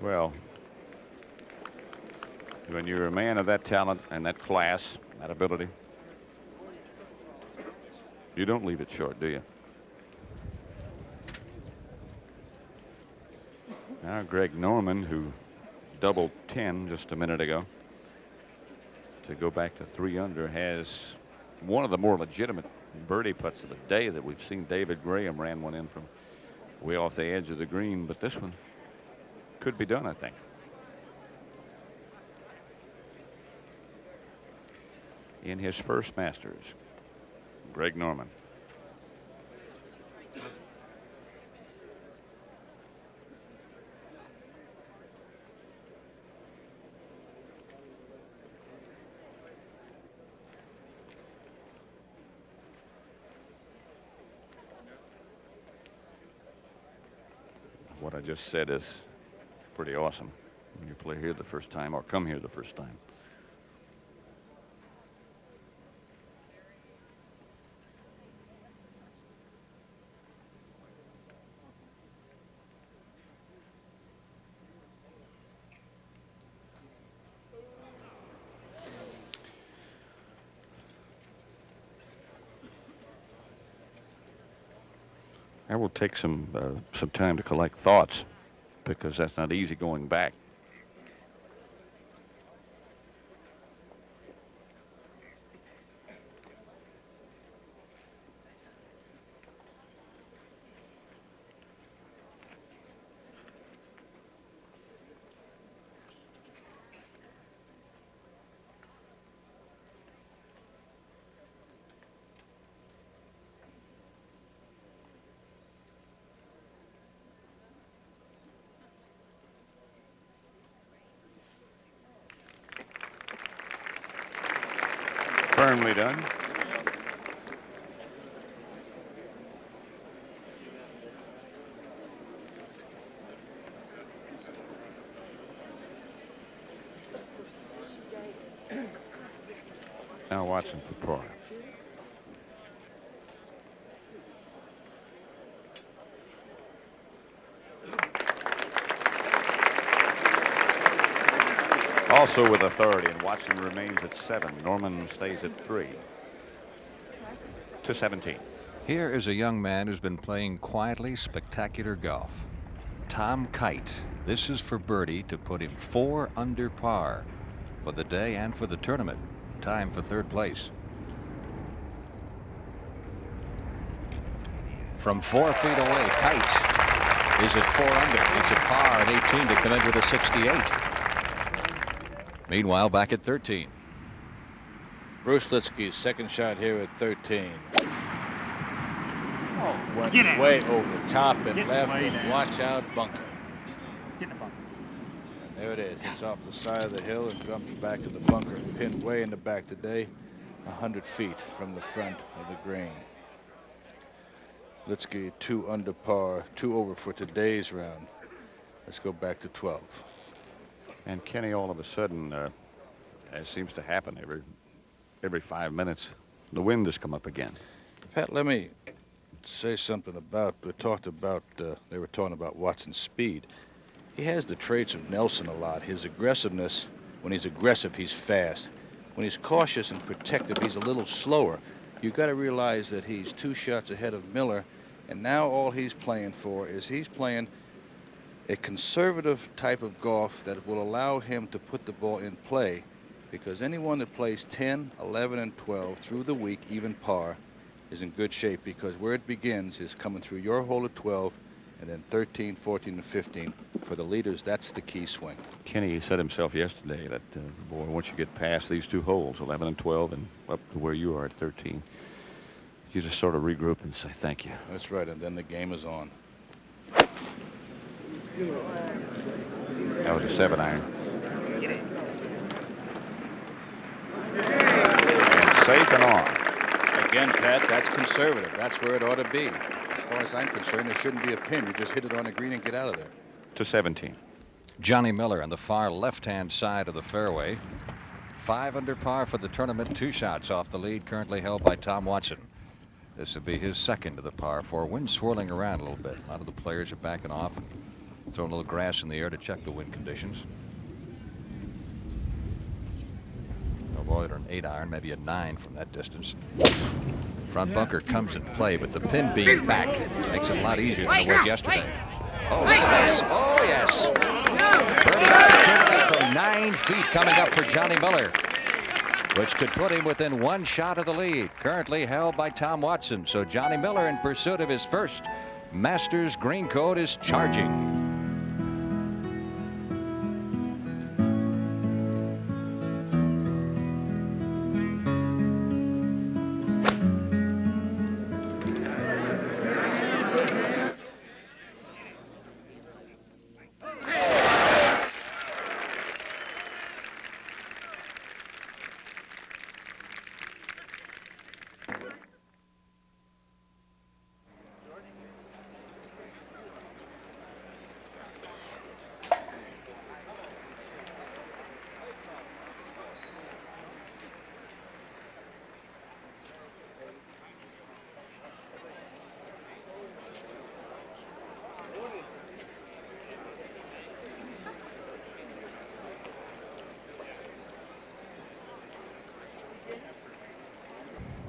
Well, when you're a man of that talent and that class, that ability, you don't leave it short, do you? Now Greg Norman, who doubled 10 just a minute ago, to go back to 3 under, has one of the more legitimate birdie putts of the day that we've seen. David Graham ran one in from way off the edge of the green, but this one could be done, I think. In his first Masters, Greg Norman. What I just said is pretty awesome when you play here the first time or come here the first time. I will take some time to collect thoughts, because that's not easy going back. Firmly done. Now Watson for par. Also with authority, and Watson remains at 7. Norman stays at 3. To 17.
Here is a young man who's been playing quietly spectacular golf. Tom Kite. This is for birdie to put him 4 under par for the day and for the tournament. Time for 3rd place. From 4 feet away, Kite is at 4 under. It's a par at 18 to come in with a 68. Meanwhile, back at 13.
Bruce Litsky's second shot here at 13. Went
Get it.
way over the top and
Get
left,
way
and
down.
watch out, bunker.
Get in the bunker.
And there it is. It's off the side of the hill and jumps back in the bunker, pinned way in the back today, 100 feet from the front of the green. Litsky 2 under par, 2 over for today's round. Let's go back to 12.
And Kenny, all of a sudden, as seems to happen every 5 minutes, the wind has come up again.
Pat, let me say something about, they were talking about Watson's speed. He has the traits of Nelson a lot. His aggressiveness, when he's aggressive, he's fast. When he's cautious and protective, he's a little slower. You've got to realize that he's 2 shots ahead of Miller, and now all he's playing for is he's playing a conservative type of golf that will allow him to put the ball in play, because anyone that plays 10, 11, and 12 through the week, even par, is in good shape, because where it begins is coming through your hole at 12 and then 13, 14, and 15. For the leaders, that's the key swing.
Kenny said himself yesterday that, boy, once you get past these 2 holes, 11 and 12, and up to where you are at 13, you just sort of regroup and say thank you.
That's right, and then the game is on.
That was a 7-iron. And safe and on.
Again, Pat, that's conservative. That's where it ought to be. As far as I'm concerned, there shouldn't be a pin. You just hit it on the green and get out of there.
To 17.
Johnny Miller on the far left-hand side of the fairway. 5 under par for the tournament. 2 shots off the lead, currently held by Tom Watson. This would be his second of the par 4. Wind swirling around a little bit. A lot of the players are backing off. Throw a little grass in the air to check the wind conditions. Avoid an 8-iron, maybe a 9 from that distance. Front bunker comes in play, but the pin being back makes it a lot easier than it was yesterday. Oh, look at this. Oh, yes. Birdie opportunity from 9 feet coming up for Johnny Miller, which could put him within 1 shot of the lead. Currently held by Tom Watson. So Johnny Miller, in pursuit of his first Masters green coat, is charging.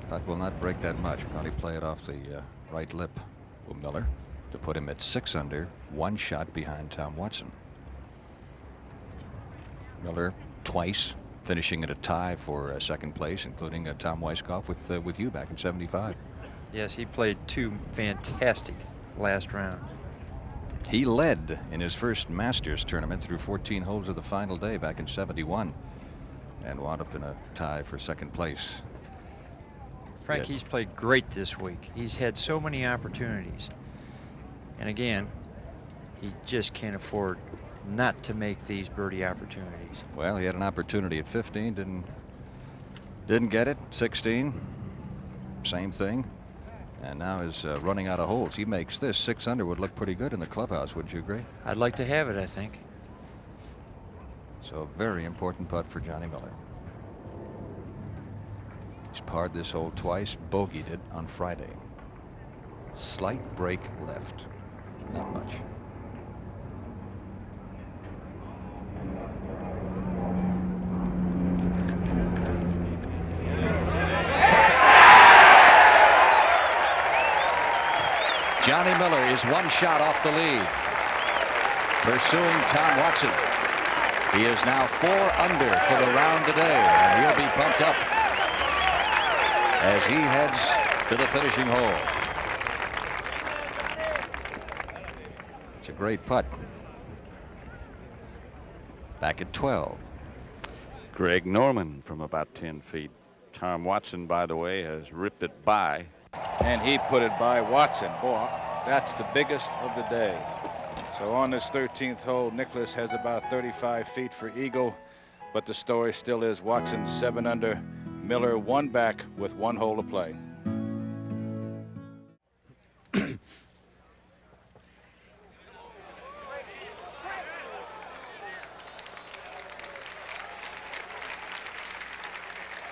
Putt will not break that much. Probably play it off the right lip with Miller to put him at 6 under, 1 shot behind Tom Watson. Miller twice finishing at a tie for second place, including Tom Weiskopf with you back in '75.
Yes, he played 2 fantastic last round.
He led in his first Masters tournament through 14 holes of the final day back in '71 and wound up in a tie for second place.
Frank, he's played great this week. He's had so many opportunities. And again, he just can't afford not to make these birdie opportunities.
Well, he had an opportunity at 15, didn't get it. 16, same thing. And now is running out of holes. He makes this 6 under, would look pretty good in the clubhouse, wouldn't you agree?
I'd like to have it, I think.
So very important putt for Johnny Miller. He's parred this hole twice, bogeyed it on Friday. Slight break left, not much. Johnny Miller is 1 shot off the lead. Pursuing Tom Watson. He is now 4 under for the round today, and he'll be pumped up as he heads to the finishing hole. It's a great putt. Back at 12.
Greg Norman from about 10 feet. Tom Watson, by the way, has ripped it by.
And he put it by Watson. Boy, that's the biggest of the day. So on this 13th hole, Nicklaus has about 35 feet for eagle, but the story still is Watson 7 under, Miller 1 back with 1 hole to play.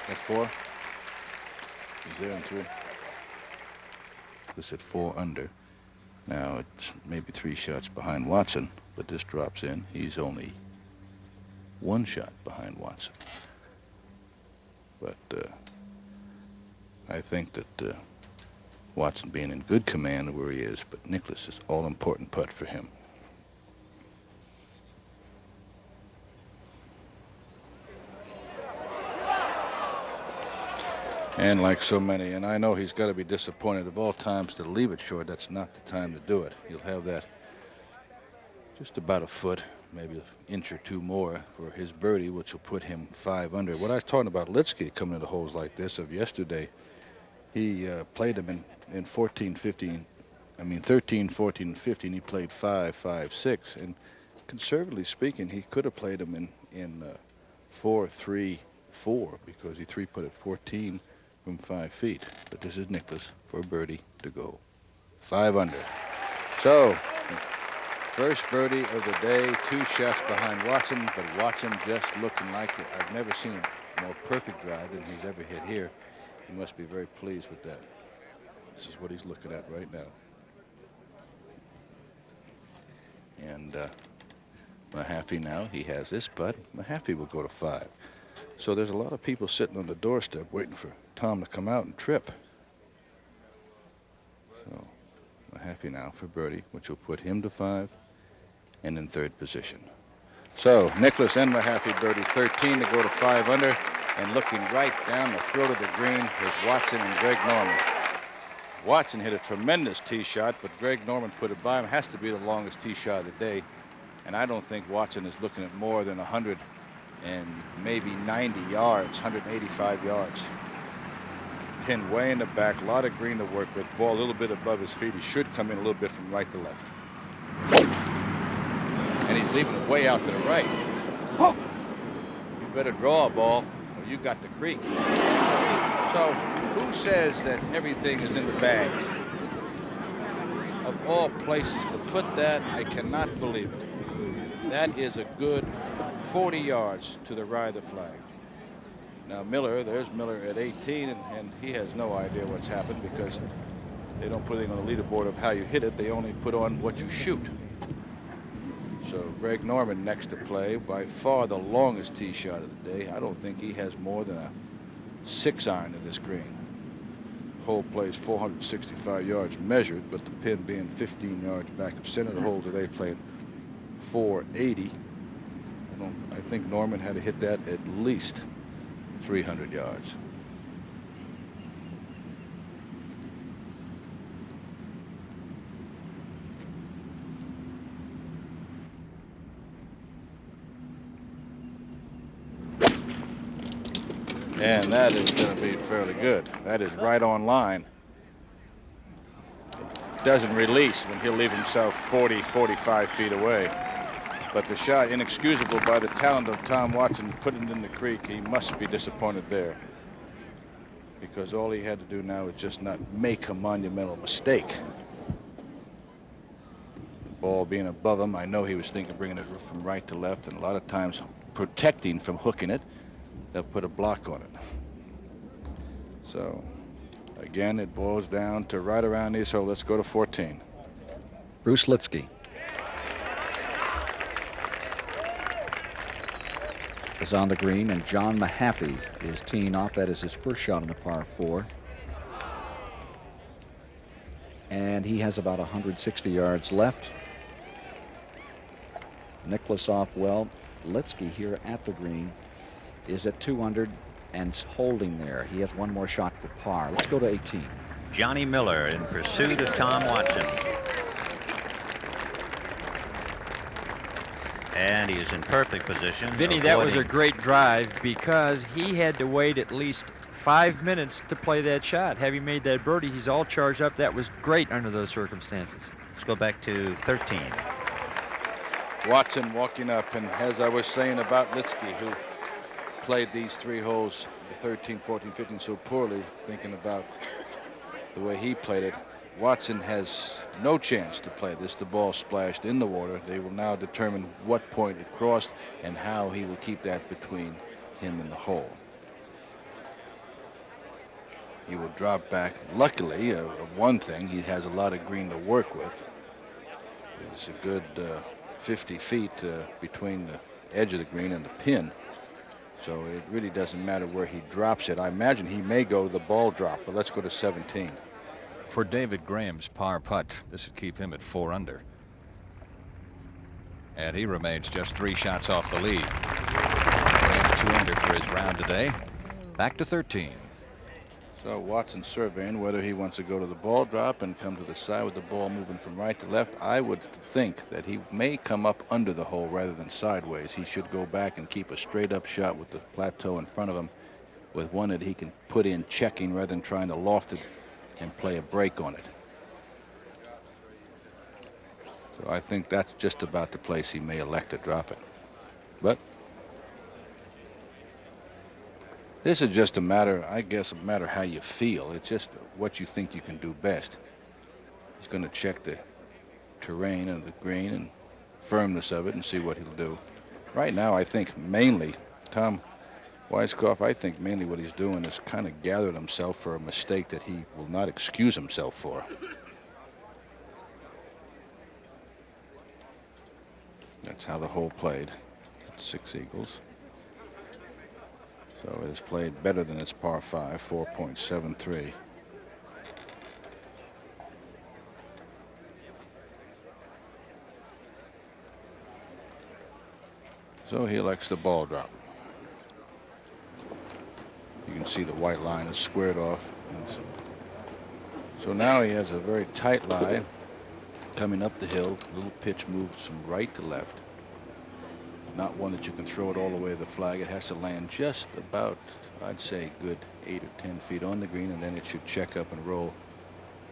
At 4. He's there in 3. This at 4 under. Now it's maybe 3 shots behind Watson, but this drops in. He's only 1 shot behind Watson. But I think that Watson being in good command where he is, but Nicklaus is all-important putt for him. And like so many, and I know he's got to be disappointed of all times to leave it short. That's not the time to do it. He'll have that just about a foot, maybe an inch or 2 more for his birdie, which will put him 5 under. What I was talking about Litsky coming into holes like this of yesterday, he played him in 14, 15, I mean 13, 14, and 15. He played 5, 5, 6, and conservatively speaking, he could have played him in 4, 3, 4 because he 3-put at 14. From 5 feet, but this is Nicklaus for a birdie to go 5 under. So first birdie of the day, 2 shots behind Watson, but Watson just looking like it. I've never seen a more perfect drive than he's ever hit here. He must be very pleased with that. This is what he's looking at right now. And Mahaffey now, he has this putt. Mahaffey will go to 5. So there's a lot of people sitting on the doorstep waiting for Tom to come out and trip. So Mahaffey now for birdie, which will put him to 5 and in 3rd position. So Nicklaus and Mahaffey birdie 13 to go to 5 under, and looking right down the throat of the green is Watson and Greg Norman. Watson hit a tremendous tee shot, but Greg Norman put it by him. Has to be the longest tee shot of the day, and I don't think Watson is looking at more than 100 and maybe 90 yards, 185 yards. Pin way in the back, a lot of green to work with. Ball a little bit above his feet. He should come in a little bit from right to left. And he's leaving it way out to the right. You better draw a ball or you got the creek. So who says that everything is in the bag? Of all places to put that, I cannot believe it. That is a good 40 yards to the right of the flag. Now Miller, there's Miller at 18, and he has no idea what's happened because they don't put anything on the leaderboard of how you hit it. They only put on what you shoot. So Greg Norman next to play, by far the longest tee shot of the day. I don't think he has more than a 6-iron to this green. Hole plays 465 yards measured, but the pin being 15 yards back of center. The hole today playing 480. I think Norman had to hit that at least 300 yards. And that is going to be fairly good. That is right on line. It doesn't release when he'll leave himself 40, 45 feet away. But the shot, inexcusable by the talent of Tom Watson, putting it in the creek. He must be disappointed there, because all he had to do now is just not make a monumental mistake. The ball being above him, I know he was thinking of bringing it from right to left, and a lot of times protecting from hooking it, they'll put a block on it. So again, it boils down to right around these. So let's go to 14.
Bruce Litsky is on the green, and John Mahaffey is teeing off. That is his first shot on the par 4. And he has about 160 yards left. Nicklaus off well. Litsky here at the green is at 200 and holding there. He has one more shot for par. Let's go to 18.
Johnny Miller in pursuit of Tom Watson. And he is in perfect position.
Vinny, that was a great drive because he had to wait at least 5 minutes to play that shot. Having made that birdie, he's all charged up. That was great under those circumstances.
Let's go back to 13.
Watson walking up, and as I was saying about Litsky, who played these 3 holes, the 13, 14, 15, so poorly, thinking about the way he played it. Watson has no chance to play this. The ball splashed in the water. They will now determine what point it crossed and how he will keep that between him and the hole. He will drop back. Luckily, one thing, he has a lot of green to work with. It's a good 50 feet between the edge of the green and the pin. So it really doesn't matter where he drops it. I imagine he may go to the ball drop, but let's go to 17.
For David Graham's par putt, this would keep him at 4 under. And he remains just 3 shots off the lead. Graham 2 under for his round today. Back to 13.
So Watson surveying whether he wants to go to the ball drop and come to the side with the ball moving from right to left. I would think that he may come up under the hole rather than sideways. He should go back and keep a straight up shot with the plateau in front of him, with one that he can put in checking rather than trying to loft it and play a break on it. So I think that's just about the place he may elect to drop it. But this is just a matter, I guess, a matter how you feel. It's just what you think you can do best. He's going to check the terrain and the green and firmness of it and see what he'll do. Right now, I think mainly, Tom Weiskopf, I think mainly what he's doing is kind of gathered himself for a mistake that he will not excuse himself for. That's how the hole played. It's 6 eagles. So it has played better than its par 5, 4.73. So he elects the ball drop. You can see the white line is squared off. So now he has a very tight lie coming up the hill. Little pitch moves from right to left. Not one that you can throw it all the way to the flag. It has to land just about, I'd say, good 8 or 10 feet on the green, and then it should check up and roll,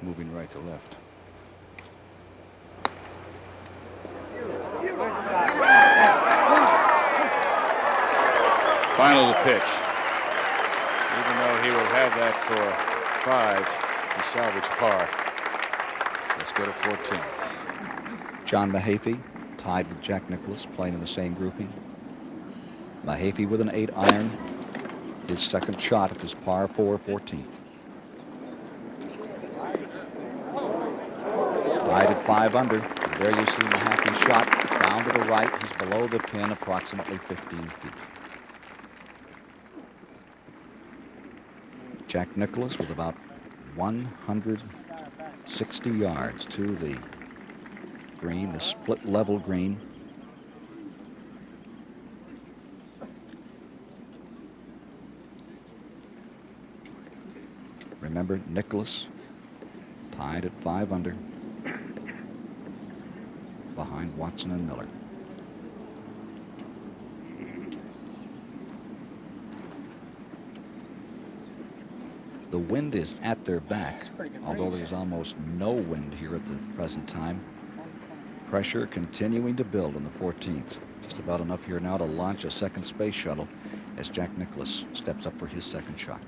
moving right to left. Final to pitch. Even though he will have that for 5, he salvaged par. Let's go to 14.
John Mahaffey tied with Jack Nicklaus, playing in the same grouping. Mahaffey with an 8 iron. His second shot at this par 4, 14th. Tied at 5 under. And there you see Mahaffey's shot down to the right. He's below the pin, approximately 15 feet. Jack Nicklaus with about 160 yards to the green, the split level green. Remember, Nicklaus tied at 5 under behind Watson and Miller. The wind is at their back, although there's almost no wind here at the present time. Pressure continuing to build on the 14th. Just about enough here now to launch a second space shuttle as Jack Nicklaus steps up for his second shot.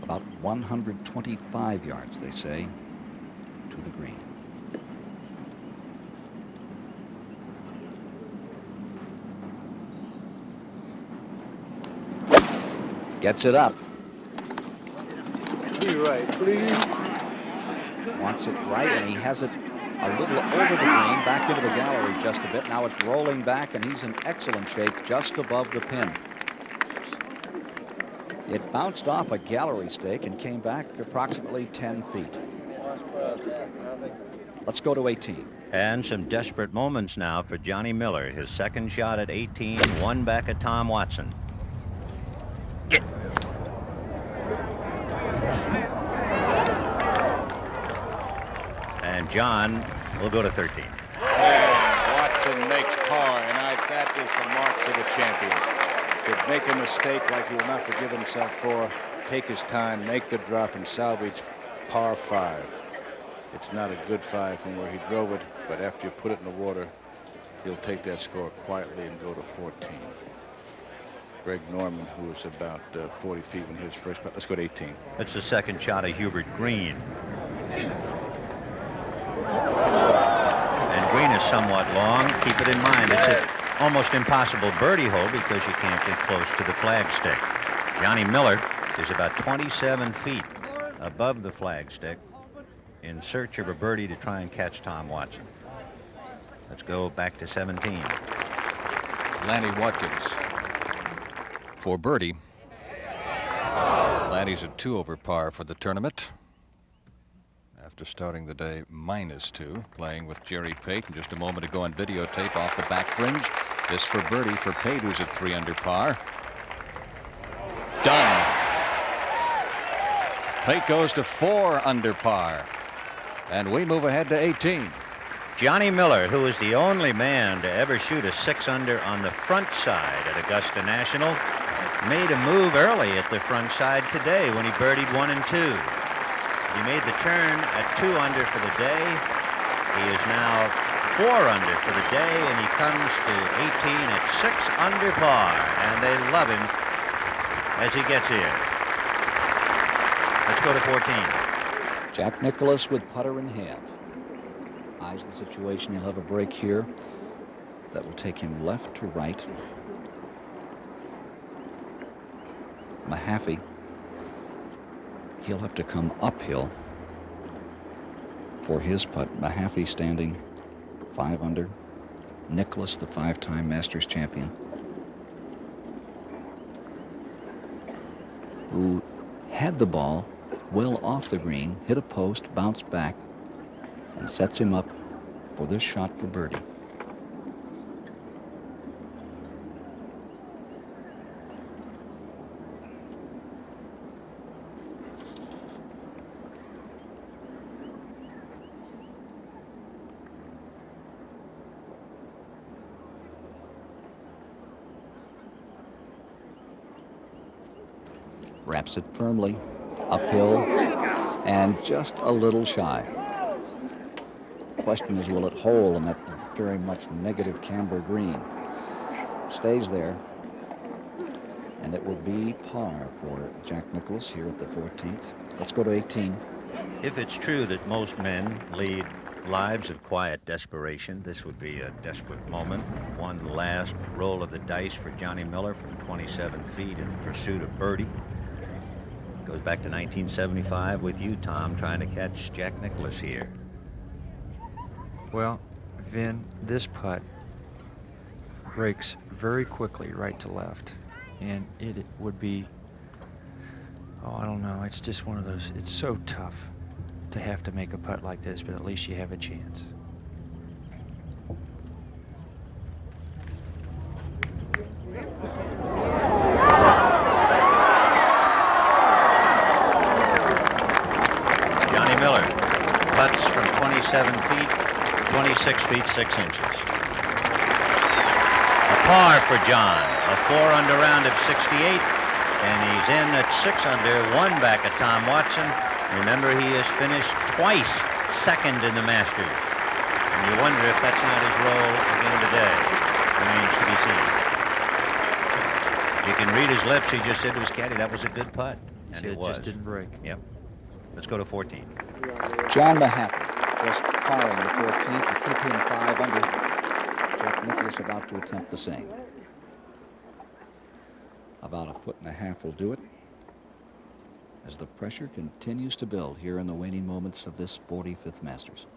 About 125 yards, they say, to the green. Gets it up.
Be right, please.
Wants it right, and he has it a little over the green, back into the gallery just a bit. Now it's rolling back, and he's in excellent shape just above the pin. It bounced off a gallery stake and came back approximately 10 feet. Let's go to 18.
And some desperate moments now for Johnny Miller. His second shot at 18, one back at Tom Watson. And John will go to 13.
And Watson makes par, and that is the mark to the champion. To make a mistake like he will not forgive himself for, take his time, make the drop, and salvage par 5. It's not a good 5 from where he drove it, but after you put it in the water, he'll take that score quietly and go to 14. Greg Norman, who was about 40 feet when he was first. Let's go to 18.
That's the second shot of Hubert Green. And Green is somewhat long. Keep it in mind, it's an almost impossible birdie hole because you can't get close to the flagstick. Johnny Miller is about 27 feet above the flagstick in search of a birdie to try and catch Tom Watson. Let's go back to 17.
Lanny Watkins for birdie. Lanny's at 2 over par for the tournament after starting the day -2, playing with Jerry Pate just a moment ago on videotape off the back fringe. This for birdie for Pate, who's at 3 under par. Done. Pate goes to 4 under par, and we move ahead to 18.
Johnny Miller, who is the only man to ever shoot a 6 under on the front side at Augusta National, made a move early at the front side today when he birdied 1 and 2. He made the turn at 2 under for the day. He is now 4 under for the day, and he comes to 18 at 6 under par, and they love him as he gets here. Let's go to 14.
Jack Nicklaus with putter in hand. Eyes the situation. He'll have a break here that will take him left to right. Mahaffey, he'll have to come uphill for his putt. Mahaffey standing 5 under. Nicklaus, the 5-time Masters champion, who had the ball well off the green, hit a post, bounced back, and sets him up for this shot for birdie. Wraps it firmly, uphill, and just a little shy. Question is, will it hold on that very much negative camber green? Stays there, and it will be par for Jack Nicklaus here at the 14th. Let's go to 18.
If it's true that most men lead lives of quiet desperation, this would be a desperate moment. One last roll of the dice for Johnny Miller from 27 feet in pursuit of birdie. Goes back to 1975 with you, Tom, trying to catch Jack Nicklaus here.
Well, Vin, this putt breaks very quickly right to left, and it would be, oh, I don't know, it's just one of those, it's so tough to have to make a putt like this, but at least you have a chance.
Johnny Miller putts from 27 feet, 26 feet 6 inches. A par for John, a 4-under round of 68, and he's in at 6 under, 1 back of Tom Watson. Remember, he has finished twice second in the Masters. And you wonder if that's not his role again today. Remains to be seen. You can read his lips. He just said to his caddy, that was a good putt. And it was.
Just didn't break.
Yep. Let's go to 14.
John Mahaffey just firing the 14th to keep him 5 under. Jack Nicklaus about to attempt the same. About a 1.5 feet will do it, as the pressure continues to build here in the waning moments of this 45th Masters.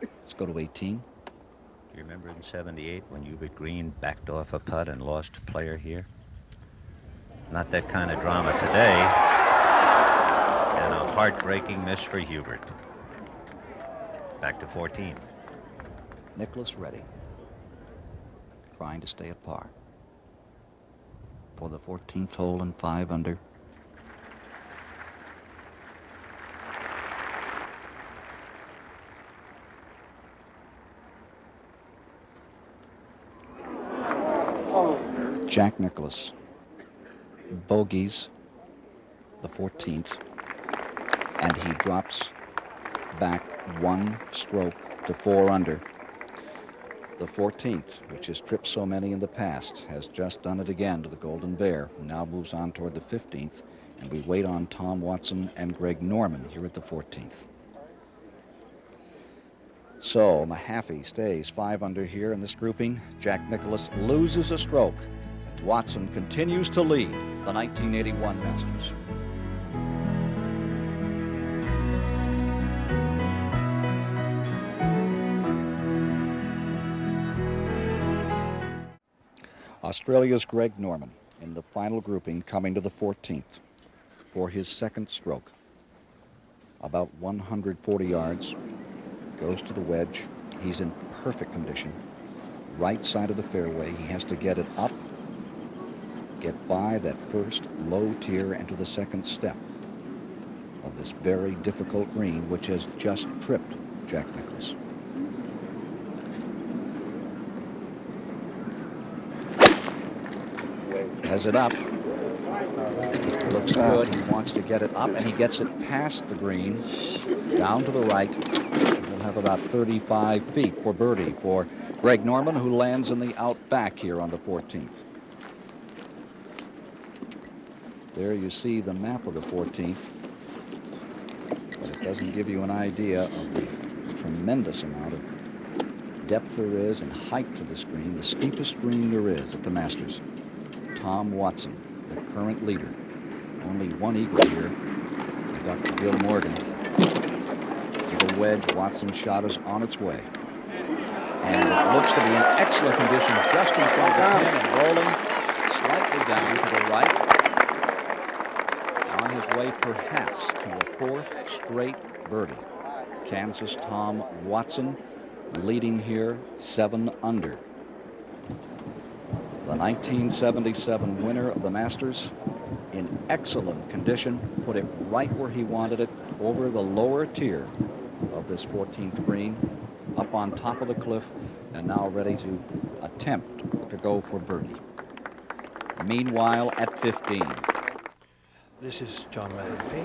Let's go to 18.
Do you remember in '78 when Hubert Green backed off a putt and lost a player here? Not that kind of drama today. And a heartbreaking miss for Hubert. Back to 14.
Nicklaus ready, trying to stay at par for the 14th hole and 5 under. Jack Nicklaus bogeys the 14th, and he drops back 1 stroke to 4 under. The 14th, which has tripped so many in the past, has just done it again to the Golden Bear, who now moves on toward the 15th, and we wait on Tom Watson and Greg Norman here at the 14th. So Mahaffey stays 5 under here in this grouping. Jack Nicklaus loses a stroke, and Watson continues to lead the 1981 Masters. Australia's Greg Norman in the final grouping, coming to the 14th for his 2nd stroke. About 140 yards, goes to the wedge. He's in perfect condition. Right side of the fairway. He has to get it up, get by that first low tier and to the 2nd step of this very difficult green, which has just tripped Jack Nicklaus. Has it up. Looks good. He wants to get it up, and he gets it past the green, down to the right. We'll have about 35 feet for birdie for Greg Norman, who lands in the outback here on the 14th. There you see the map of the 14th, but it doesn't give you an idea of the tremendous amount of depth there is and height to this green, the steepest green there is at the Masters. Tom Watson, the current leader. Only one eagle here. Dr. Bill Morgan. With a wedge, Watson's shot is on its way. And it looks to be in excellent condition just in front of the pin and rolling slightly down to the right. On his way perhaps to a fourth straight birdie. Kansas Tom Watson leading here 7 under. The 1977 winner of the Masters in excellent condition, put it right where he wanted it, over the lower tier of this 14th green, up on top of the cliff, and now ready to attempt to go for birdie. Meanwhile, at 15.
This is John Mahaffey.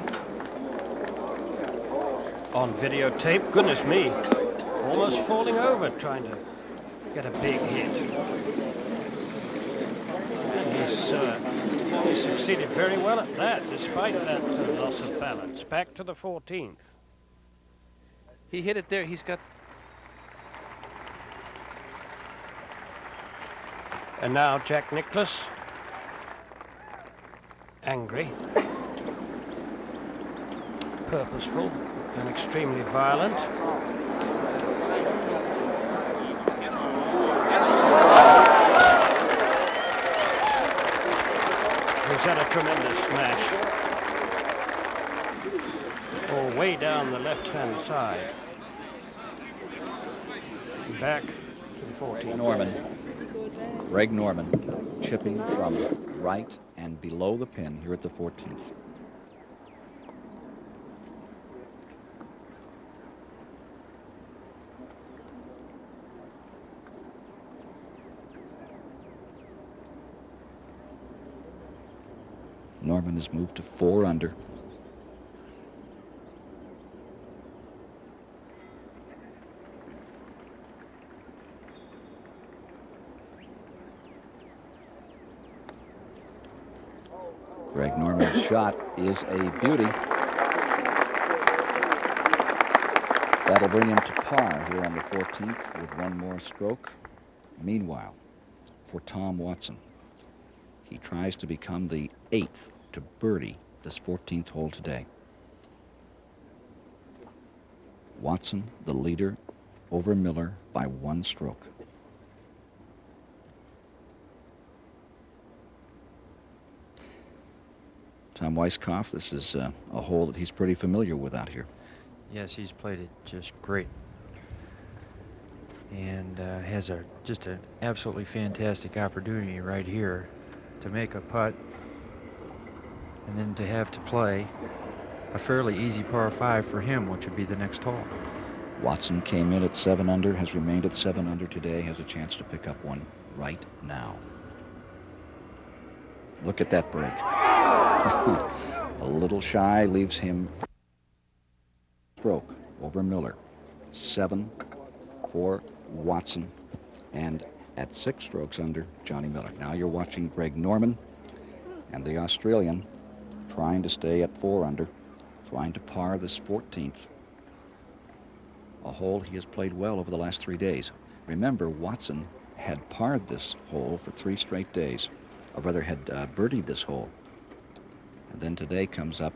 On videotape, goodness me, almost falling over trying to get a big hit. And he's succeeded very well at that, despite that loss of balance. Back to the 14th.
He hit it there. He's got...
And now Jack Nicklaus. Angry. Purposeful and extremely violent. He's had a tremendous smash. Oh, way down the left-hand side. Back to the 14th.
Norman. Greg Norman chipping from right and below the pin here at the 14th. Norman has moved to 4 under. Greg Norman's shot is a beauty. That'll bring him to par here on the 14th with one more stroke. Meanwhile, for Tom Watson, he tries to become the 8th to birdie this 14th hole today. Watson, the leader, over Miller by 1 stroke. Tom Weiskopf, this is a hole that he's pretty familiar with out here.
Yes, he's played it just great. And has just an absolutely fantastic opportunity right here to make a putt and then to have to play a fairly easy par 5 for him, which would be the next hole.
Watson came in at 7 under, has remained at 7 under today, has a chance to pick up one right now. Look at that break. A little shy, leaves him stroke over Miller. 7 for Watson, and at 6 strokes under Johnny Miller. Now you're watching Greg Norman and the Australian trying to stay at 4 under, trying to par this 14th. A hole he has played well over the last 3 days. Remember, Watson had parred this hole for 3 straight days, or rather had birdied this hole. And then today comes up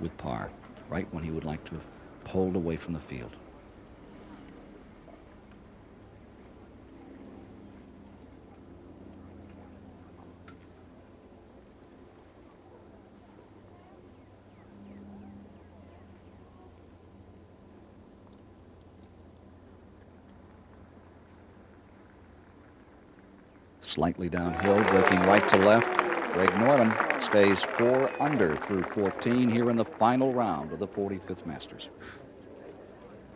with par, right when he would like to have pulled away from the field. Slightly downhill, breaking right to left. Greg Norman stays 4 under through 14 here in the final round of the 45th Masters.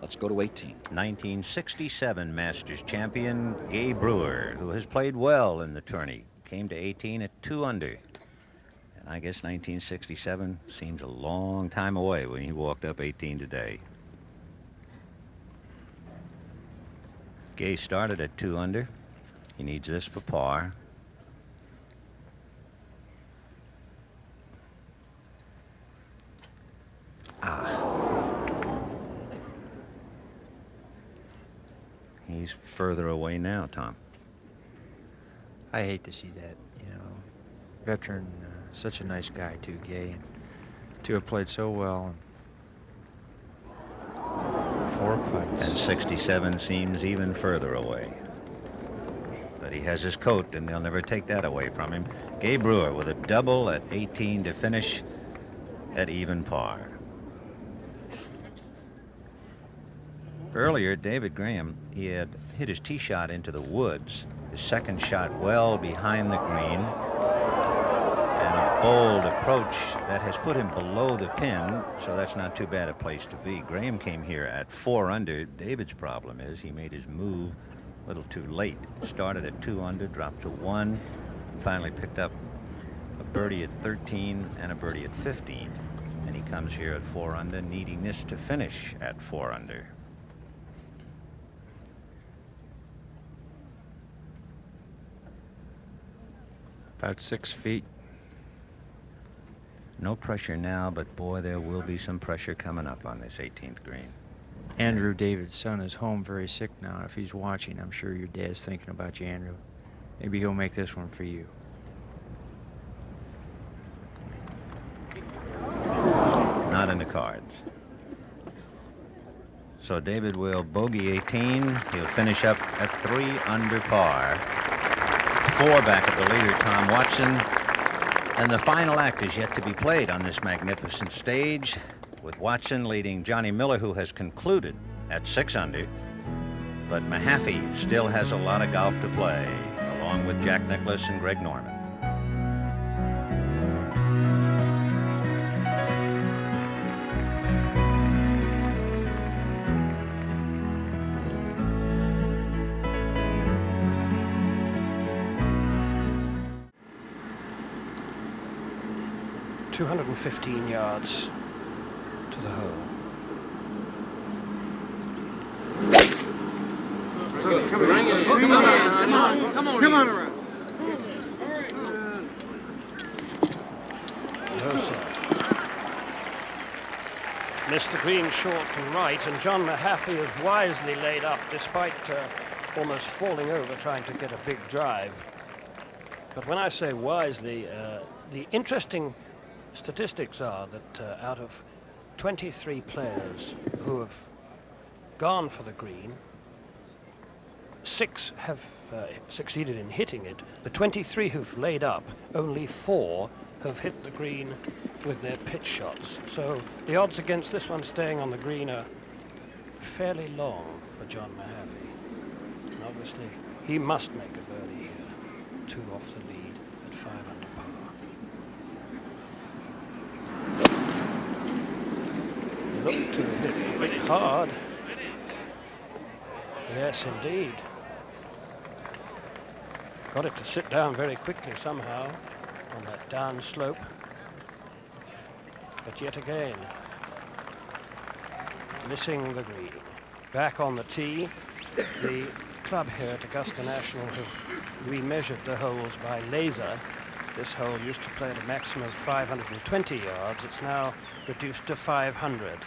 Let's go to 18.
1967 Masters champion Gay Brewer, who has played well in the tourney, came to 18 at 2 under. And I guess 1967 seems a long time away when he walked up 18 today. Gay started at 2 under. He needs this for par. He's further away now, Tom.
I hate to see that, you know. veteran, such a nice guy too, Gay. And two have played so well. 4 putts.
And 67 seems even further away. But he has his coat, and they'll never take that away from him. Gay Brewer with a double at 18 to finish at even par. Earlier, David Graham, he had hit his tee shot into the woods. His second shot well behind the green. And a bold approach that has put him below the pin, so that's not too bad a place to be. Graham came here at 4 under. David's problem is he made his move a little too late. Started at 2 under, dropped to 1, finally picked up a birdie at 13 and a birdie at 15. And he comes here at 4 under, needing this to finish at 4 under.
About 6 feet.
No pressure now, but boy, there will be some pressure coming up on this 18th green.
Andrew, David's son, is home very sick now. If he's watching, I'm sure your dad's thinking about you, Andrew. Maybe he'll make this one for you.
Not in the cards. So David will bogey 18. He'll finish up at 3 under par. 4 back of the leader, Tom Watson. And the final act is yet to be played on this magnificent stage, with Watson leading Johnny Miller, who has concluded at 6 under. But Mahaffey still has a lot of golf to play, along with Jack Nicklaus and Greg Norman.
.215 yards to the hole.
Come on around.
No, sir. Missed the green short and right, and John Mahaffey is wisely laid up despite almost falling over trying to get a big drive. But when I say wisely, the interesting statistics are that out of 23 players who have gone for the green, 6 have succeeded in hitting it. The 23 who've laid up, only 4 have hit the green with their pitch shots. So the odds against this one staying on the green are fairly long for John Mahaffey. And obviously, he must make a birdie here. 2 off the lead at 5 under par. Look to hit a bit hard. Yes, indeed. Got it to sit down very quickly somehow on that down slope. But yet again, missing the green. Back on the tee, the club here at Augusta National have remeasured the holes by laser. This hole used to play at a maximum of 520 yards. It's now reduced to 500.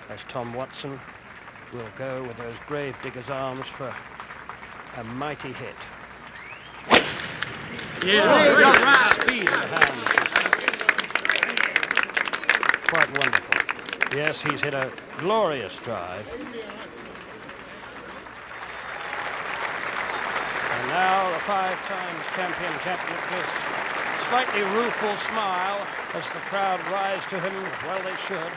As Tom Watson will go with those grave digger's arms for a mighty hit.
Yeah,
Speed in the hands is quite wonderful. Yes, he's hit a glorious drive. And now the 5 times champion Jack Nicklaus, slightly rueful smile as the crowd rise to him, as well they should.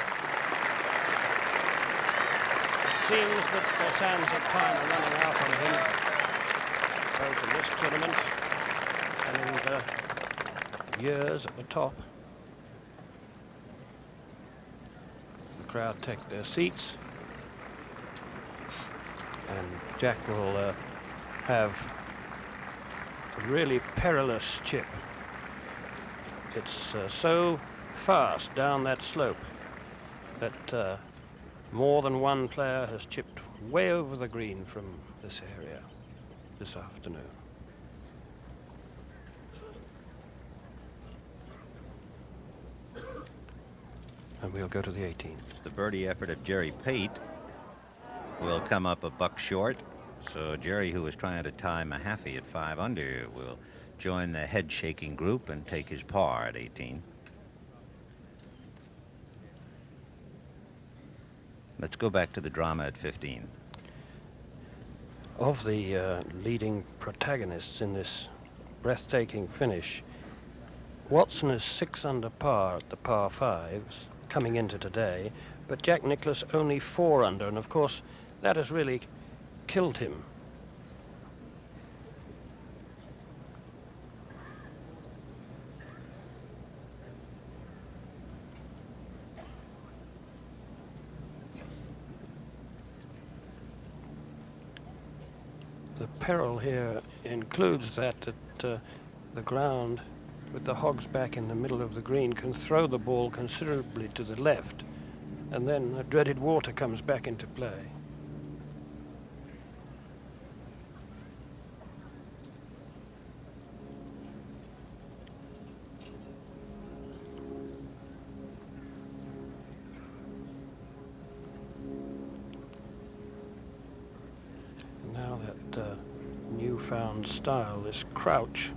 It seems that the sands of time are running out on him, both in this tournament and in years at the top. The crowd take their seats, and Jack will have a really perilous chip. It's so fast down that slope that more than one player has chipped way over the green from this area this afternoon. And we'll go to the 18th.
The birdie effort of Jerry Pate will come up a buck short. So Jerry, who was trying to tie Mahaffey at 5 under, will join the head-shaking group and take his par at 18. Let's go back to the drama at 15.
Of the leading protagonists in this breathtaking finish, Watson is 6 under par at the par 5s coming into today, but Jack Nicklaus only 4 under, and of course that has really killed him. The peril here includes that the ground with the hogs back in the middle of the green can throw the ball considerably to the left, and then the dreaded water comes back into play. Now that newfound style, this crouch.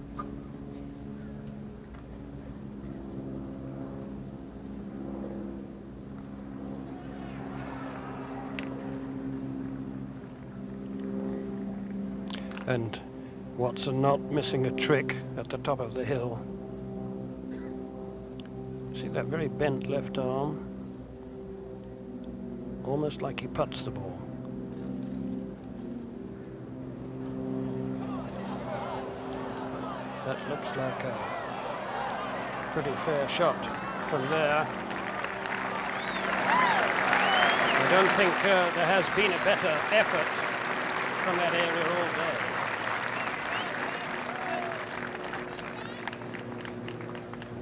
And Watson not missing a trick at the top of the hill. See that very bent left arm? Almost like he putts the ball. That looks like a pretty fair shot from there. I don't think there has been a better effort from that area all day.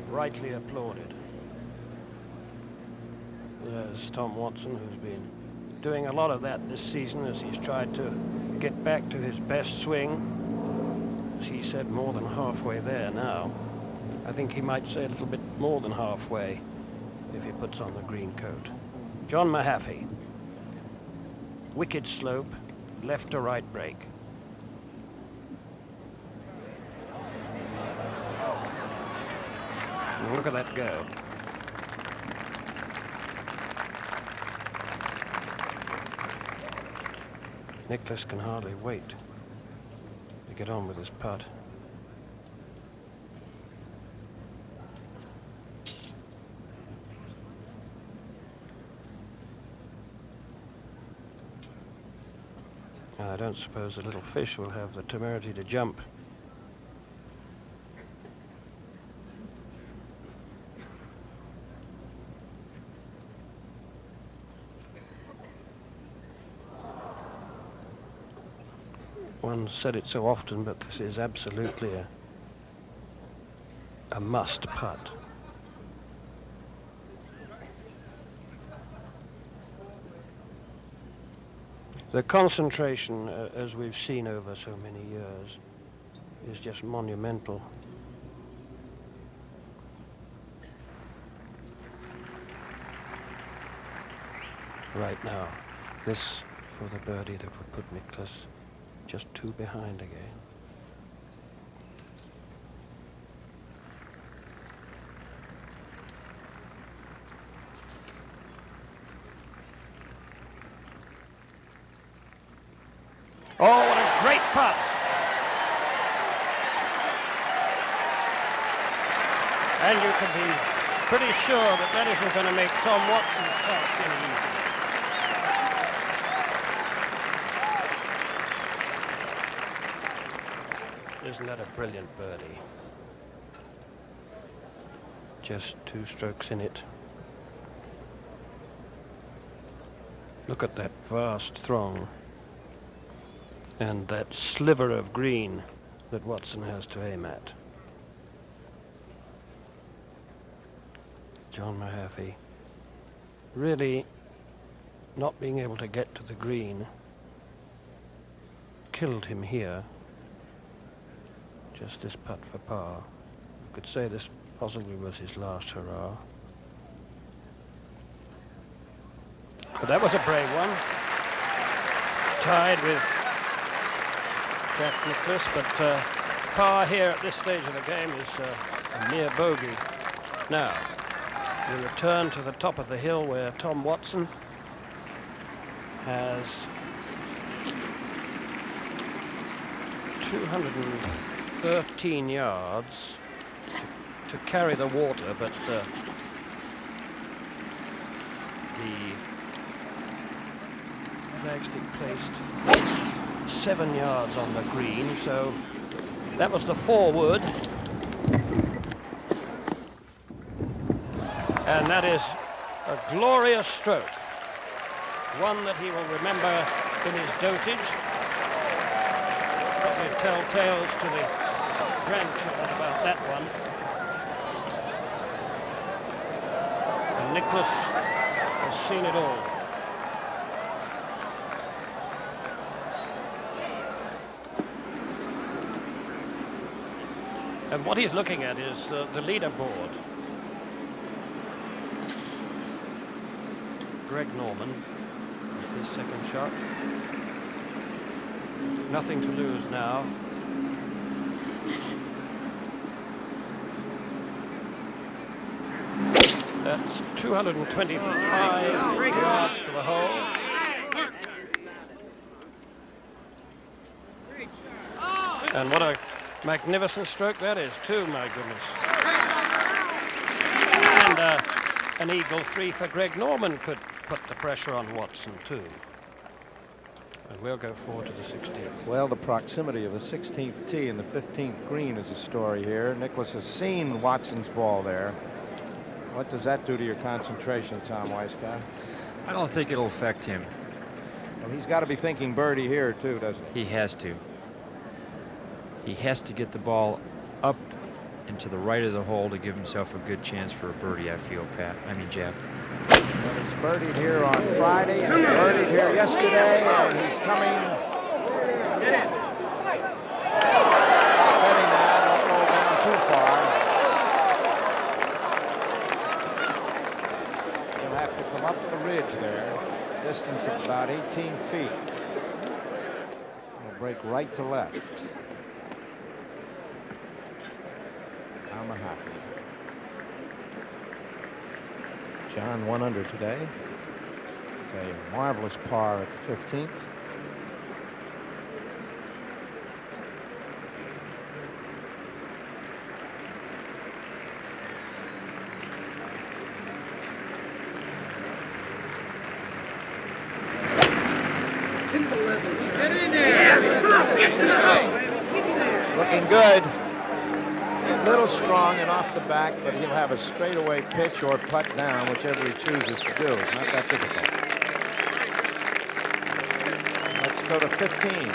Rightly applauded. There's Tom Watson, who's been doing a lot of that this season as he's tried to get back to his best swing. As he said, more than halfway there now. I think he might say a little bit more than halfway if he puts on the green coat. John Mahaffey. Wicked slope, left to right break. Look at that go. Nicklaus can hardly wait to get on with his putt. I don't suppose the little fish will have the temerity to jump. One said it so often, but this is absolutely a must putt. The concentration, as we've seen over so many years, is just monumental. Right now, this for the birdie that would put Nicklaus just 2 behind again. Oh, what a great putt! And you can be pretty sure that that isn't going to make Tom Watson's task any easier. Isn't that a brilliant birdie? Just 2 strokes in it. Look at that vast throng. And that sliver of green that Watson has to aim at. John Mahaffey really not being able to get to the green killed him here. Just this putt for par. You could say this possibly was his last hurrah. But that was a brave one. Tied with Jack Nicklaus, but par here at this stage of the game is a near bogey. Now, we return to the top of the hill where Tom Watson has 213 yards to carry the water, but the 'Flagstick placed 7 yards on the green, so that was the forward. And that is a glorious stroke, one that he will remember in his dotage. Probably tell tales to the grandchildren about that one. And Nicklaus has seen it all. And what he's looking at is the leaderboard. Greg Norman with his second shot. Nothing to lose now. That's 225 yards to the hole. And what a magnificent stroke that is, too, my goodness. And an eagle 3 for Greg Norman could put the pressure on Watson, too. And we'll go forward to the 16th.
Well, the proximity of the 16th tee and the 15th green is a story here. Nicklaus has seen Watson's ball there. What does that do to your concentration, Tom Weisskopf?
I don't think it'll affect him.
Well, he's got to be thinking birdie here, too, doesn't he?
He has to. He has to get the ball up and to the right of the hole to give himself a good chance for a birdie, I feel, Jeff.
Well, he's birdied here on Friday, and he birdied here yesterday, and he's coming. Steady now, don't roll down too far. He'll have to come up the ridge there. Distance of about 18 feet. He'll break right to left. John 1 under today. It's a marvelous par at the 15th. Looking good. A little strong and off the back, but he'll have a straightaway pitch or putt down, whichever he chooses to do. It's not that difficult. Let's go to 15.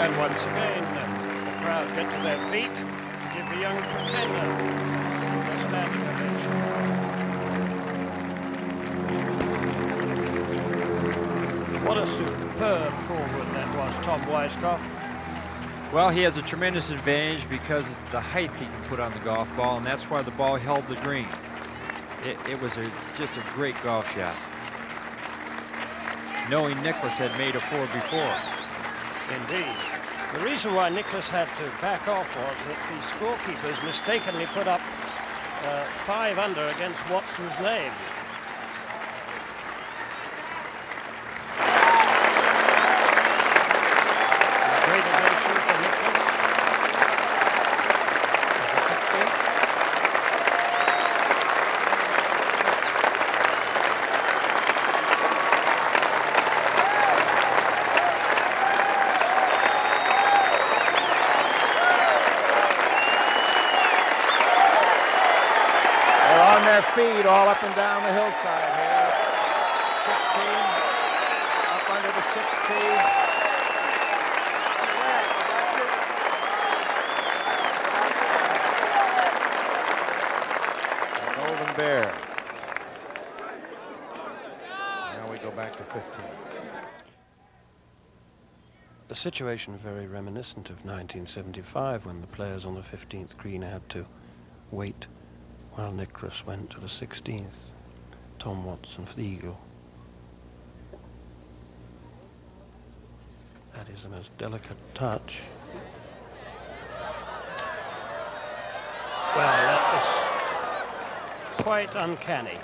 And once again, the crowd get to their feet to give the young pretender a standing ovation. What a superb forward that was, Tom Weisskopf.
Well, he has a tremendous advantage because of the height he can put on the golf ball, and that's why the ball held the green. It was just a great golf shot. Knowing Nicklaus had made a 4 before.
Indeed. The reason why Nicklaus had to back off was that the scorekeepers mistakenly put up 5 under against Watson's name.
Feet all up and down the hillside here. 16 up under the 6th tee. The Golden Bear. Now we go back to 15.
The situation very reminiscent of 1975 when the players on the 15th green had to wait while Nicklaus went to the 16th. Tom Watson for the eagle. That is a most delicate touch. quite uncanny.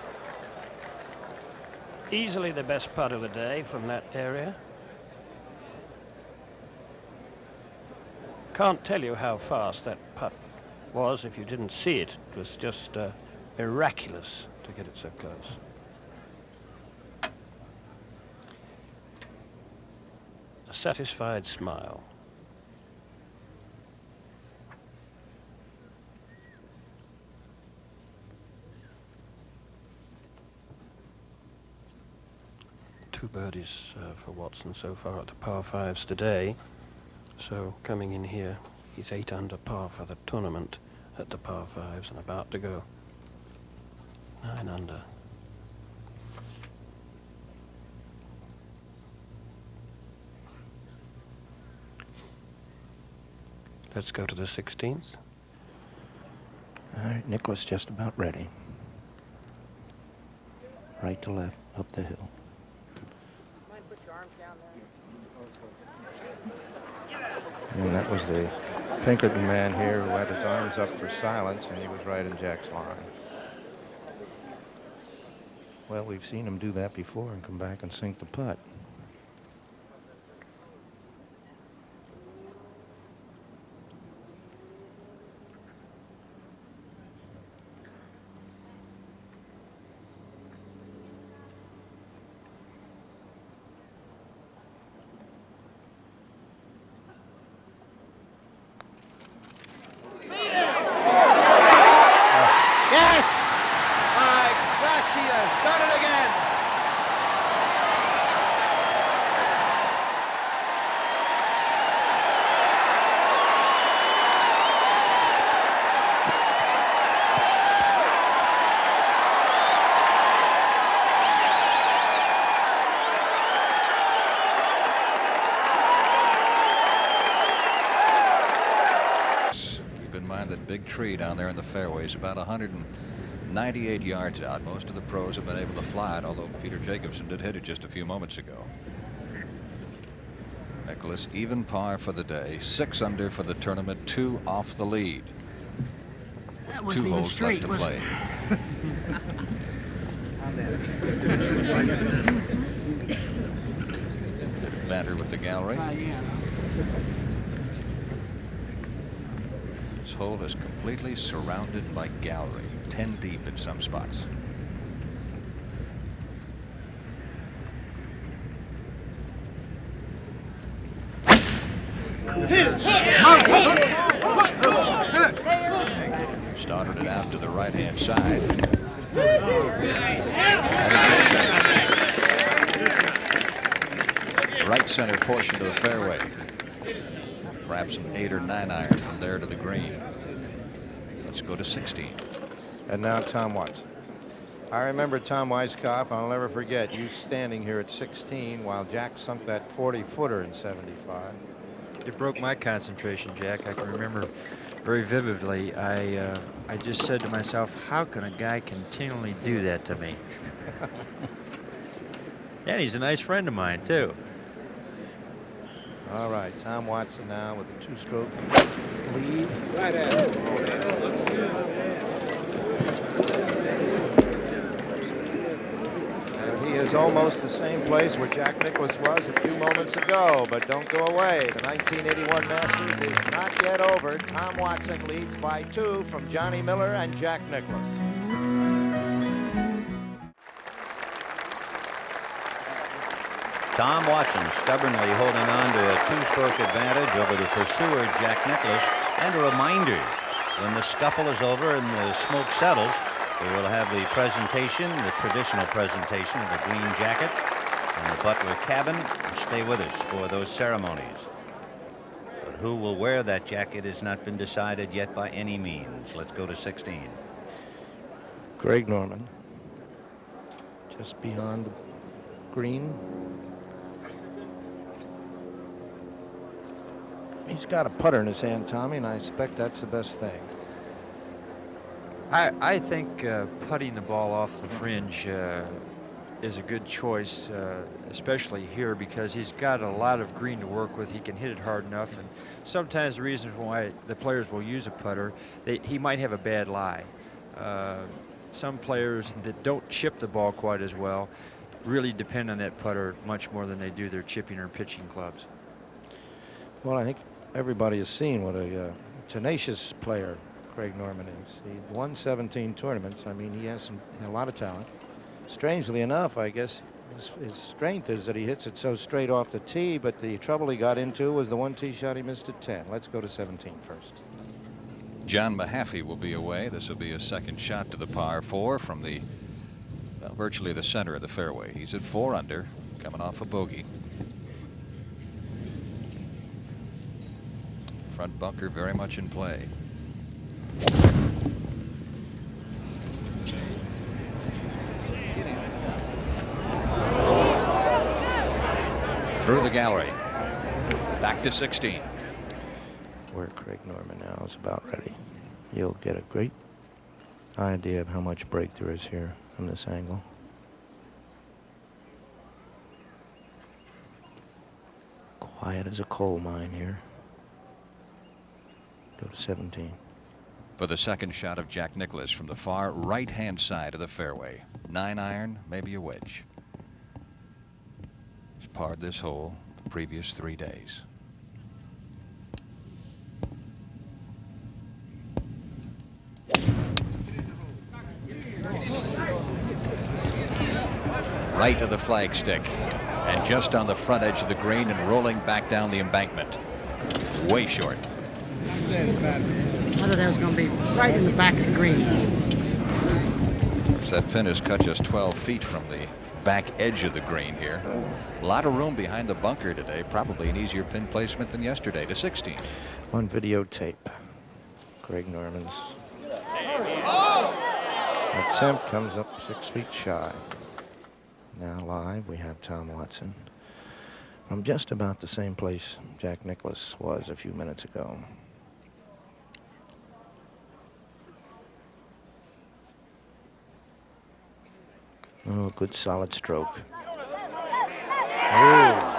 Easily the best putt of the day from that area. Can't tell you how fast that putt was if you didn't see it. It was just miraculous to get it so close. A satisfied smile. Two birdies for Watson so far at the par fives today. So coming in here, he's 8 under par for the tournament at the par fives and about to go 9 under. Let's go to the 16th.
All right, Nicklaus just about ready. Right to left, up the hill. And that was the Pinkerton man here who had his arms up for silence, and he was right in Jack's line. Well, we've seen him do that before and come back and sink the putt.
Big tree down there in the fairways, about 198 yards out. Most of the pros have been able to fly it, although Peter Jacobsen did hit it just a few moments ago. Nicklaus even par for the day, 6 under for the tournament, 2 off the lead.
That
With 2 holes
straight,
left to play. Banter with the gallery. This hole is completely surrounded by gallery, 10 deep in some spots. Started it out to the right-hand side. Right center portion of the fairway. Perhaps an 8 or 9 iron from there to the green. Let's go to 16.
And now Tom Watson. I remember Tom Weiskopf. I'll never forget you standing here at 16 while Jack sunk that 40-footer in 75.
It broke my concentration, Jack. I can remember very vividly. I just said to myself, how can a guy continually do that to me? And he's a nice friend of mine, too.
All right, Tom Watson now with a 2-stroke lead. Right and he is almost the same place where Jack Nicklaus was a few moments ago, but don't go away. The 1981 Masters is not yet over. Tom Watson leads by 2 from Johnny Miller and Jack Nicklaus.
Tom Watson stubbornly holding on to a 2-stroke advantage over the pursuer, Jack Nicklaus. And a reminder, when the scuffle is over and the smoke settles, we will have the presentation, the traditional presentation of the green jacket and the Butler cabin. Stay with us for those ceremonies. But who will wear that jacket has not been decided yet by any means. Let's go to 16.
Greg Norman, just beyond the green. He's got a putter in his hand, Tommy, and I expect that's the best thing.
I think putting the ball off the fringe is a good choice, especially here, because he's got a lot of green to work with. He can hit it hard enough, and sometimes the reasons why the players will use a putter, he might have a bad lie. some players that don't chip the ball quite as well really depend on that putter much more than they do their chipping or pitching clubs.
Well, I think everybody has seen what a tenacious player Greg Norman is. He won 17 tournaments. I mean, he has a lot of talent. Strangely enough, I guess his strength is that he hits it so straight off the tee, but the trouble he got into was the one tee shot he missed at 10. Let's go to 17 first.
John Mahaffey will be away. This will be a second shot to the par 4 from the virtually the center of the fairway. He's at 4 under, coming off a bogey. Front bunker very much in play. Through the gallery. Back to 16.
Where Craig Norman now is about ready. You'll get a great idea of how much break there is here from this angle. Quiet as a coal mine here. Go to 17.
For the second shot of Jack Nicklaus from the far right-hand side of the fairway. 9-iron, maybe a wedge. He's parred this hole the previous 3 days. Right of the flagstick, and just on the front edge of the green and rolling back down the embankment. Way short.
I thought that was going to be right in the back of the green.
Of course, that pin is cut just 12 feet from the back edge of the green here. A lot of room behind the bunker today. Probably an easier pin placement than yesterday. To 16.
On videotape, Greg Norman's attempt comes up 6 feet shy. Now live, we have Tom Watson from just about the same place Jack Nicklaus was a few minutes ago. Oh, good solid stroke. Oh.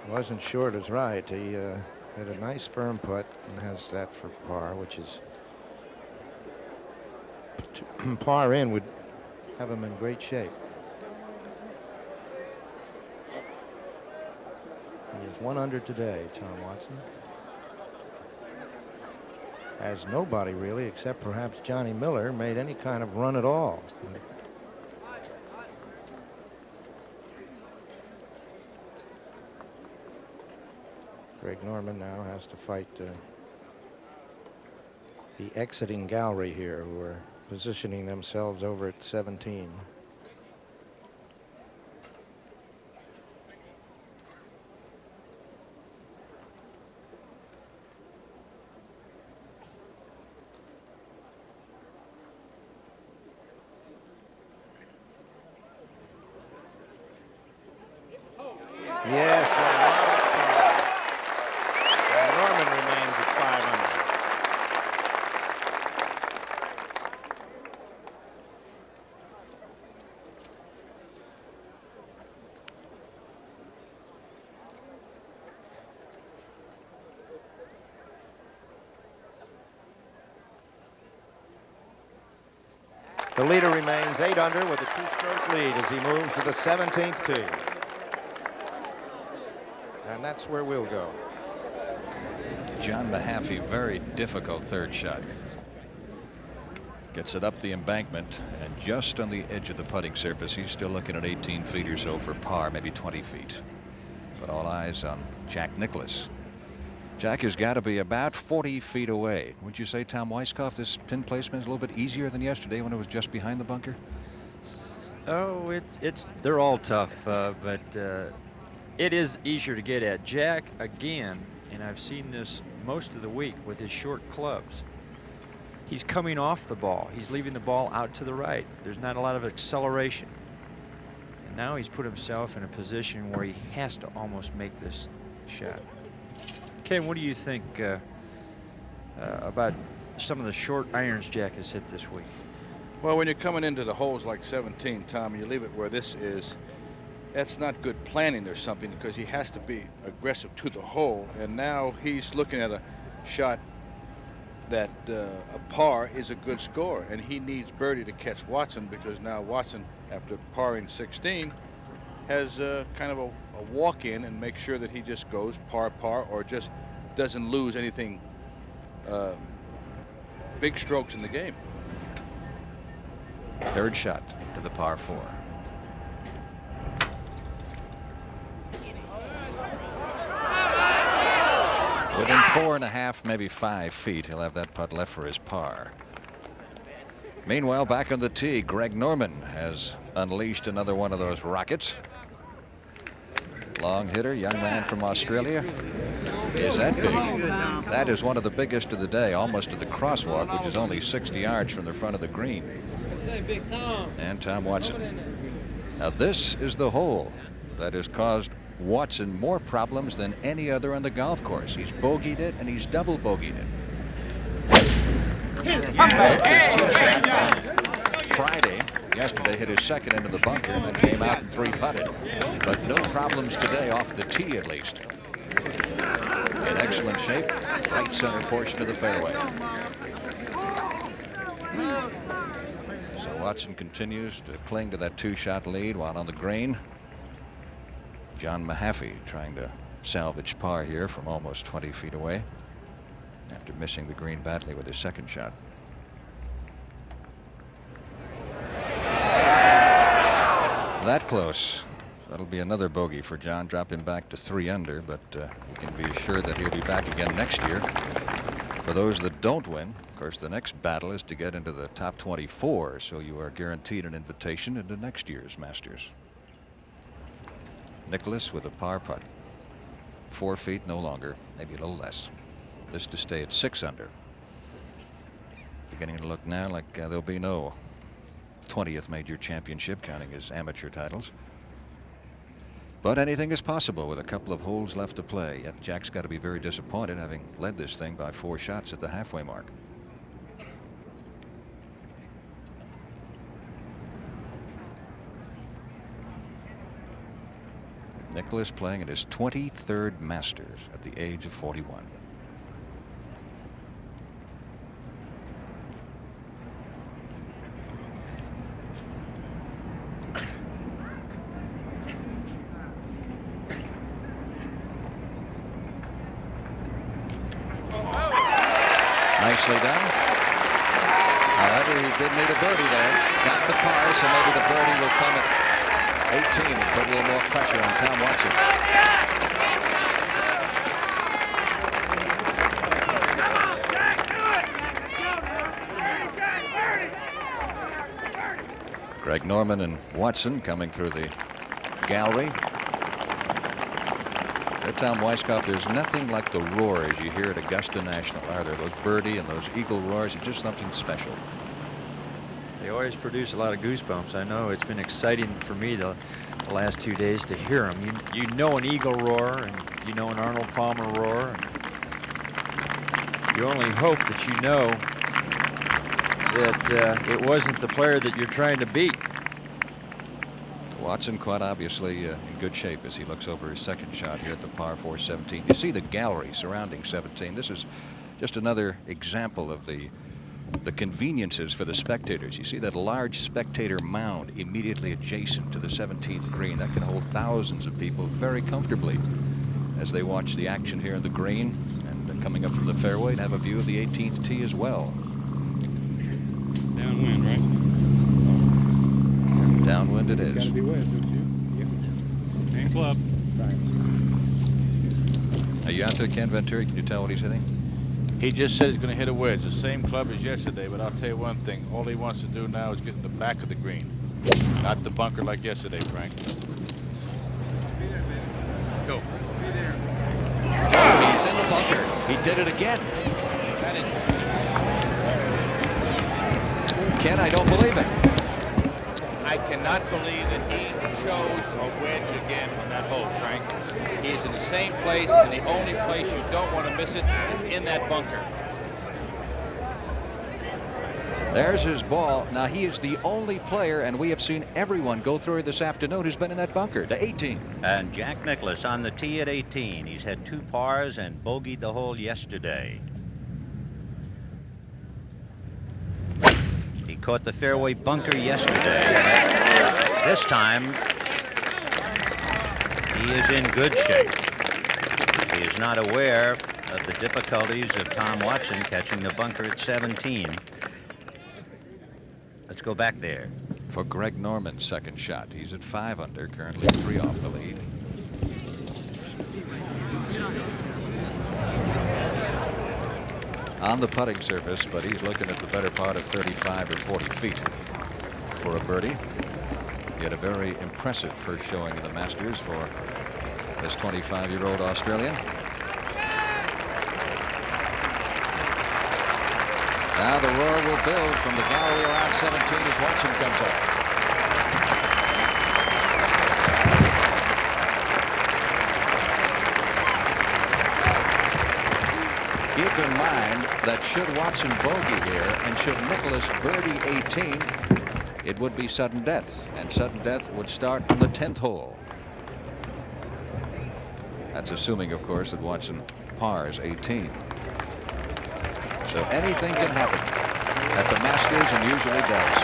Wasn't short as right. He had a nice firm putt and has that for par, which is par in would have him in great shape. He is 1 under today, Tom Watson. As nobody really, except perhaps Johnny Miller, made any kind of run at all. Greg Norman now has to fight the exiting gallery here, who are positioning themselves over at 17. Yes, Norman remains at 5 under. The leader remains 8 under with a 2-stroke lead as he moves to the 17th tee. And that's where we'll go.
John Mahaffey, very difficult third shot. Gets it up the embankment and just on the edge of the putting surface. He's still looking at 18 feet or so for par, maybe 20 feet. But all eyes on Jack Nicklaus. Jack has got to be about 40 feet away. Would you say, Tom Weiskopf, this pin placement is a little bit easier than yesterday when it was just behind the bunker?
Oh, they're all tough, but it is easier to get at. Jack, again, and I've seen this most of the week with his short clubs, he's coming off the ball. He's leaving the ball out to the right. There's not a lot of acceleration. And now he's put himself in a position where he has to almost make this shot. Ken, what do you think about some of the short irons Jack has hit this week?
Well, when you're coming into the holes like 17, Tom, you leave it where this is, that's not good planning or something, because he has to be aggressive to the hole. And now he's looking at a shot that a par is a good score, and he needs birdie to catch Watson, because now Watson, after parring 16, has kind of a walk-in and make sure that he just goes par, or just doesn't lose anything big strokes in the game.
Third shot to the par 4. Within 4.5, maybe 5 feet, he'll have that putt left for his par. Meanwhile, back on the tee, Greg Norman has unleashed another one of those rockets. Long hitter, young man from Australia. Is that big? That is one of the biggest of the day, almost to the crosswalk, which is only 60 yards from the front of the green. And Tom Watson. Now this is the hole that has caused Watson more problems than any other on the golf course. He's bogeyed it and he's double bogeyed it. Took his tee shot on Friday. Yesterday hit his second into the bunker and then came out and 3-putted. But no problems today off the tee, at least. In excellent shape, right center portion of the fairway. So Watson continues to cling to that 2-shot lead while on the green. John Mahaffey trying to salvage par here from almost 20 feet away after missing the green badly with his second shot. That close. That'll be another bogey for John, drop him back to 3 under, but you can be assured that he'll be back again next year. For those that don't win, of course, the next battle is to get into the top 24, so you are guaranteed an invitation into next year's Masters. Nicklaus with a par putt. 4 feet, no longer, maybe a little less. This to stay at 6 under. Beginning to look now like there'll be no 20th major championship, counting his amateur titles. But anything is possible with a couple of holes left to play. Yet Jack's got to be very disappointed, having led this thing by 4 shots at the halfway mark. Nicklaus playing at his 23rd Masters at the age of 41. Nicely done. However, he did need a birdie there. Got the par, so maybe the birdie will come at 18 and put a little more pressure on Tom Watson. Greg Norman and Watson coming through the gallery. At Tom Weiskopf, there's nothing like the roars you hear at Augusta National, are there? Those birdie and those eagle roars are just something special.
They always produce a lot of goosebumps. I know it's been exciting for me the last 2 days to hear them. You know an eagle roar, and you know an Arnold Palmer roar. And you only hope that you know that it wasn't the player that you're trying to beat.
Watson quite obviously in good shape as he looks over his second shot here at the par 4 17. You see the gallery surrounding 17. This is just another example of the conveniences for the spectators. You see that large spectator mound immediately adjacent to the 17th green that can hold thousands of people very comfortably as they watch the action here in the green, and coming up from the fairway and have a view of the 18th tee as well.
Downwind, right?
Downwind it is.
Got to be wet, don't you? Yeah. Same club.
Are you out there, Ken Venturi? Can you tell what he's hitting?
He just said he's going to hit a wedge, the same club as yesterday, but I'll tell you one thing. All he wants to do now is get in the back of the green. Not the bunker like yesterday, Frank. Go.
Oh, he's in the bunker. He did it again.
That is.
Ken, I don't believe it.
I cannot believe that he chose a wedge again on that hole, Frank. He is in the same place, and the only place you don't want to miss it is in that bunker.
There's his ball. Now, he is the only player, and we have seen everyone go through it this afternoon who's been in that bunker to 18.
And Jack Nicklaus on the tee at 18. He's had 2 pars and bogeyed the hole yesterday. caught the fairway bunker yesterday. This time, he is in good shape. He is not aware of the difficulties of Tom Watson catching the bunker at 17. Let's go back there.
For Greg Norman's second shot, he's at 5 under, currently 3 off the lead. On the putting surface, but he's looking at the better part of 35 or 40 feet for a birdie. He had a very impressive first showing in the Masters for this 25-year-old Australian. Now the roar will build from the gallery around 17 as Watson comes up. Keep in mind that should Watson bogey here and should Nicklaus birdie 18, it would be sudden death, and sudden death would start on the 10th hole. That's assuming, of course, that Watson pars 18. So anything can happen at the Masters, and usually does.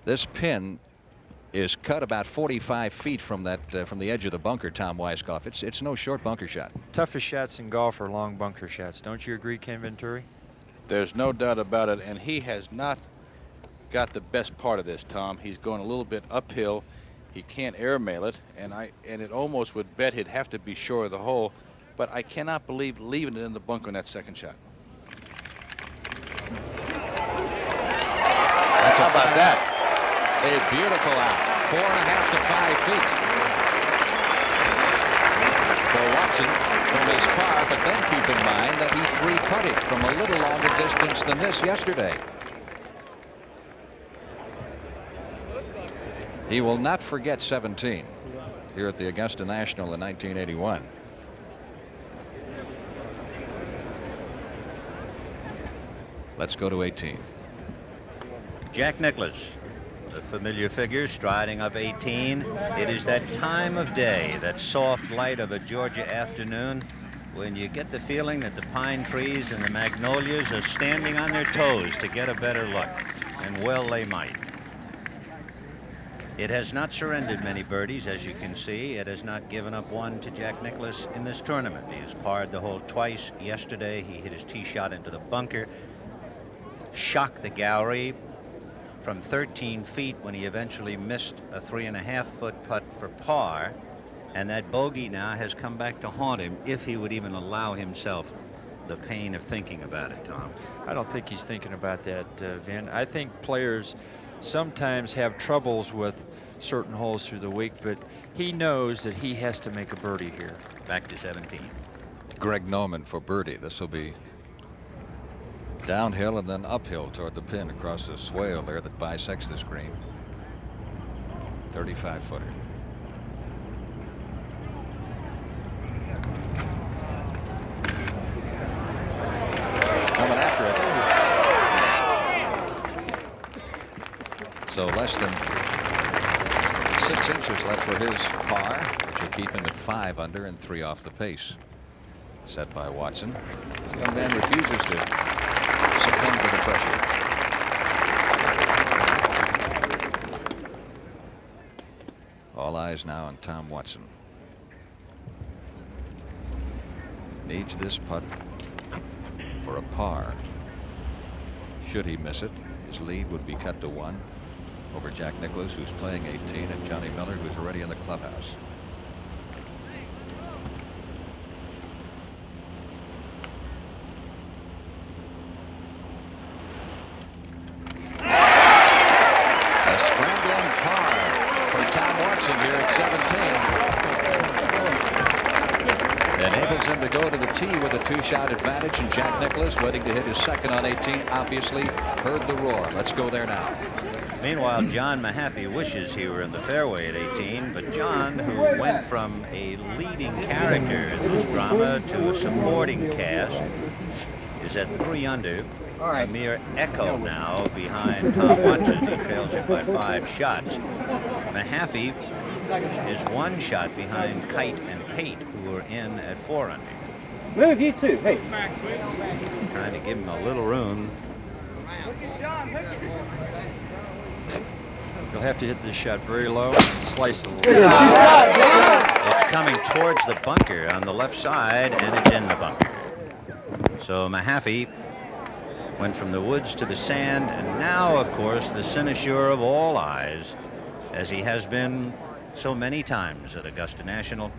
This pin is cut about 45 feet from the edge of the bunker, Tom Weiskopf. It's no short bunker shot.
Toughest shots in golf are long bunker shots. Don't you agree, Ken Venturi?
There's no doubt about it, and he has not got the best part of this, Tom. He's going a little bit uphill. He can't airmail it, and it almost would bet he'd have to be sure of the hole, but I cannot believe leaving it in the bunker in that second shot.
That's How about that? A beautiful out, 4.5 to 5 feet for Watson from his par, but then keep in mind that he 3-putted from a little longer distance than this yesterday. He will not forget 17 here at the Augusta National in 1981. Let's go to 18.
Jack Nicklaus, the familiar figure, striding up 18. It is that time of day, that soft light of a Georgia afternoon, when you get the feeling that the pine trees and the magnolias are standing on their toes to get a better look, and well they might. It has not surrendered many birdies, as you can see. It has not given up one to Jack Nicklaus in this tournament. He has parred the hole twice. Yesterday, he hit his tee shot into the bunker, shocked the gallery from 13 feet when he eventually missed a 3.5-foot putt for par. And that bogey now has come back to haunt him, if he would even allow himself the pain of thinking about it, Tom.
I don't think he's thinking about that, Vin. I think players sometimes have troubles with certain holes through the week, but he knows that he has to make a birdie here.
Back to 17.
Greg Norman for birdie. This will be downhill and then uphill toward the pin across the swale there that bisects this green. 35-footer. Coming after it. So less than 6 inches left for his par, which will keep him at 5 under and 3 off the pace set by Watson. The young man refuses to succumb to the pressure. All eyes now on Tom Watson. Needs this putt for a par. Should he miss it, his lead would be cut to 1 over Jack Nicklaus, who's playing 18, and Johnny Miller, who's already in the clubhouse. A scrambling par from Tom Watson here at 17. Enables him to go to the tee with a 2-shot advantage, and Jack Nicklaus, waiting to hit his second on 18, obviously heard the roar. Let's go there now.
Meanwhile, John Mahaffey wishes he were in the fairway at 18, but John, who went from a leading character in this drama to a supporting cast, is at 3 under, a mere echo now behind Tom Watson. He trails him by 5 shots. Mahaffey is 1 shot behind Kite and Pate, who are in at 4 under.
Move, you too. Hey.
Trying to give him a little room.
You'll have to hit this shot very low and slice it a little bit.
It's coming towards the bunker on the left side, and it's in the bunker. So Mahaffey went from the woods to the sand, and now, of course, the cynosure of all eyes, as he has been so many times at Augusta National,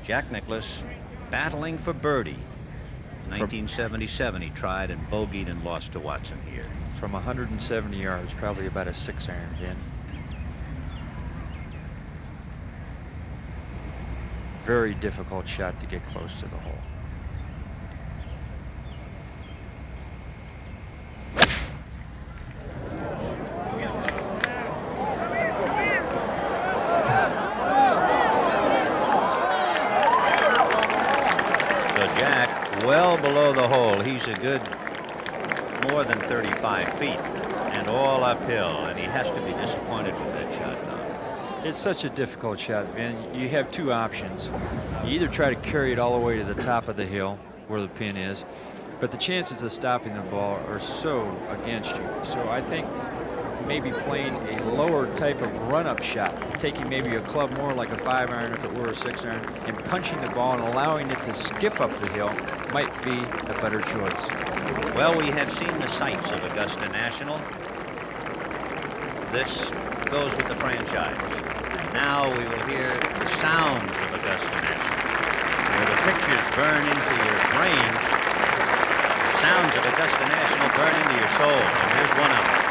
Jack Nicklaus battling for birdie. 1977, he tried and bogeyed and lost to Watson here.
From 170 yards, probably about a 6-iron, Vin. Very difficult shot to get close to the hole.
Well below the hole. He's a good more than 35 feet and all uphill, and he has to be disappointed with that shot now.
It's such a difficult shot, Vin. You have two options. You either try to carry it all the way to the top of the hill where the pin is, but the chances of stopping the ball are so against you. So I think maybe playing a lower type of run-up shot, taking maybe a club more like a 5-iron if it were a 6-iron, and punching the ball and allowing it to skip up the hill might be a better choice.
Well, we have seen the sights of Augusta National. This goes with the franchise. And now we will hear the sounds of Augusta National, where the pictures burn into your brain. The sounds of Augusta National burn into your soul. And here's one of them.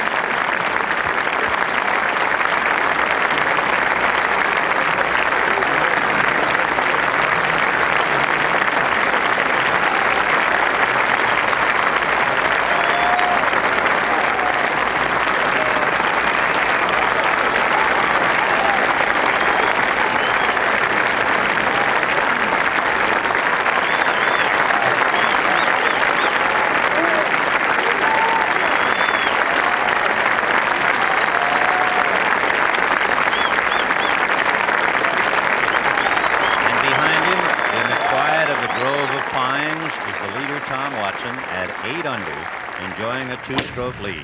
Two-stroke lead.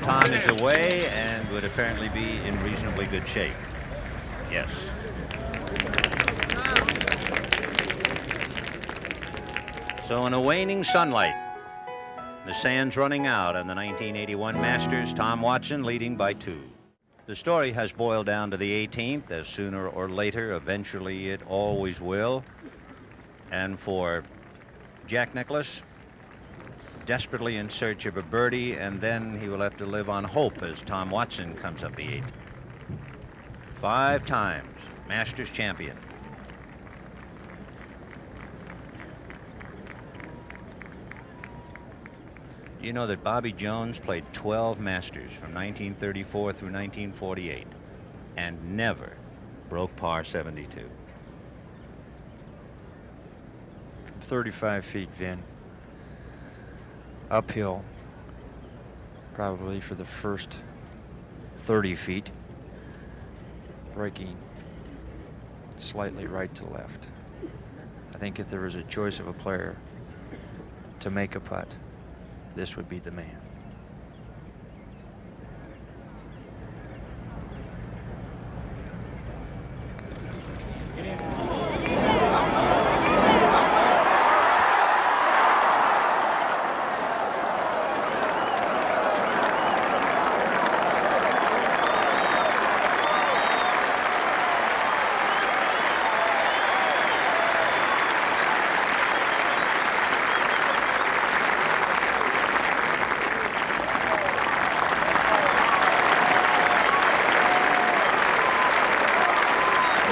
Tom is away and would apparently be in reasonably good shape. Yes. So in a waning sunlight, the sand's running out on the 1981 Masters, Tom Watson leading by 2. The story has boiled down to the 18th, as sooner or later, eventually it always will. And for Jack Nicklaus, desperately in search of a birdie, and then he will have to live on hope as Tom Watson comes up the 8th. 5 times Masters champion. You know that Bobby Jones played 12 Masters from 1934 through 1948 and never broke par 72.
35 feet, Vin. Uphill, probably for the first 30 feet. Breaking slightly right to left. I think if there was a choice of a player to make a putt, this would be the man.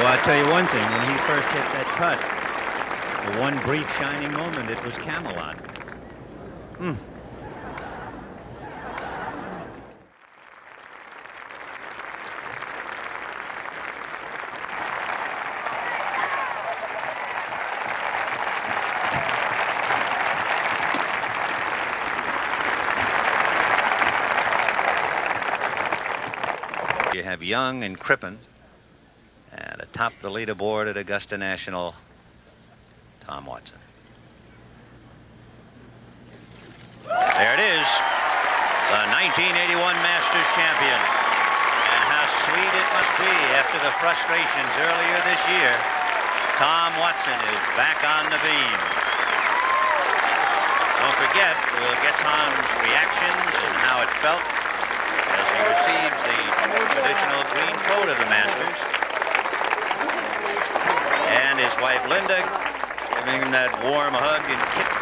I'll tell you one thing, when he first hit that putt, for one brief shining moment, it was Camelot. You have Young and Crippen. atop the leaderboard at Augusta National, Tom Watson. There it is, the 1981 Masters champion. And how sweet it must be after the frustrations earlier this year. Tom Watson is back on the beam. Don't forget, we'll get Tom's reactions and how it felt as he receives the traditional green coat of the Masters. And his wife Linda giving him that warm hug and kiss.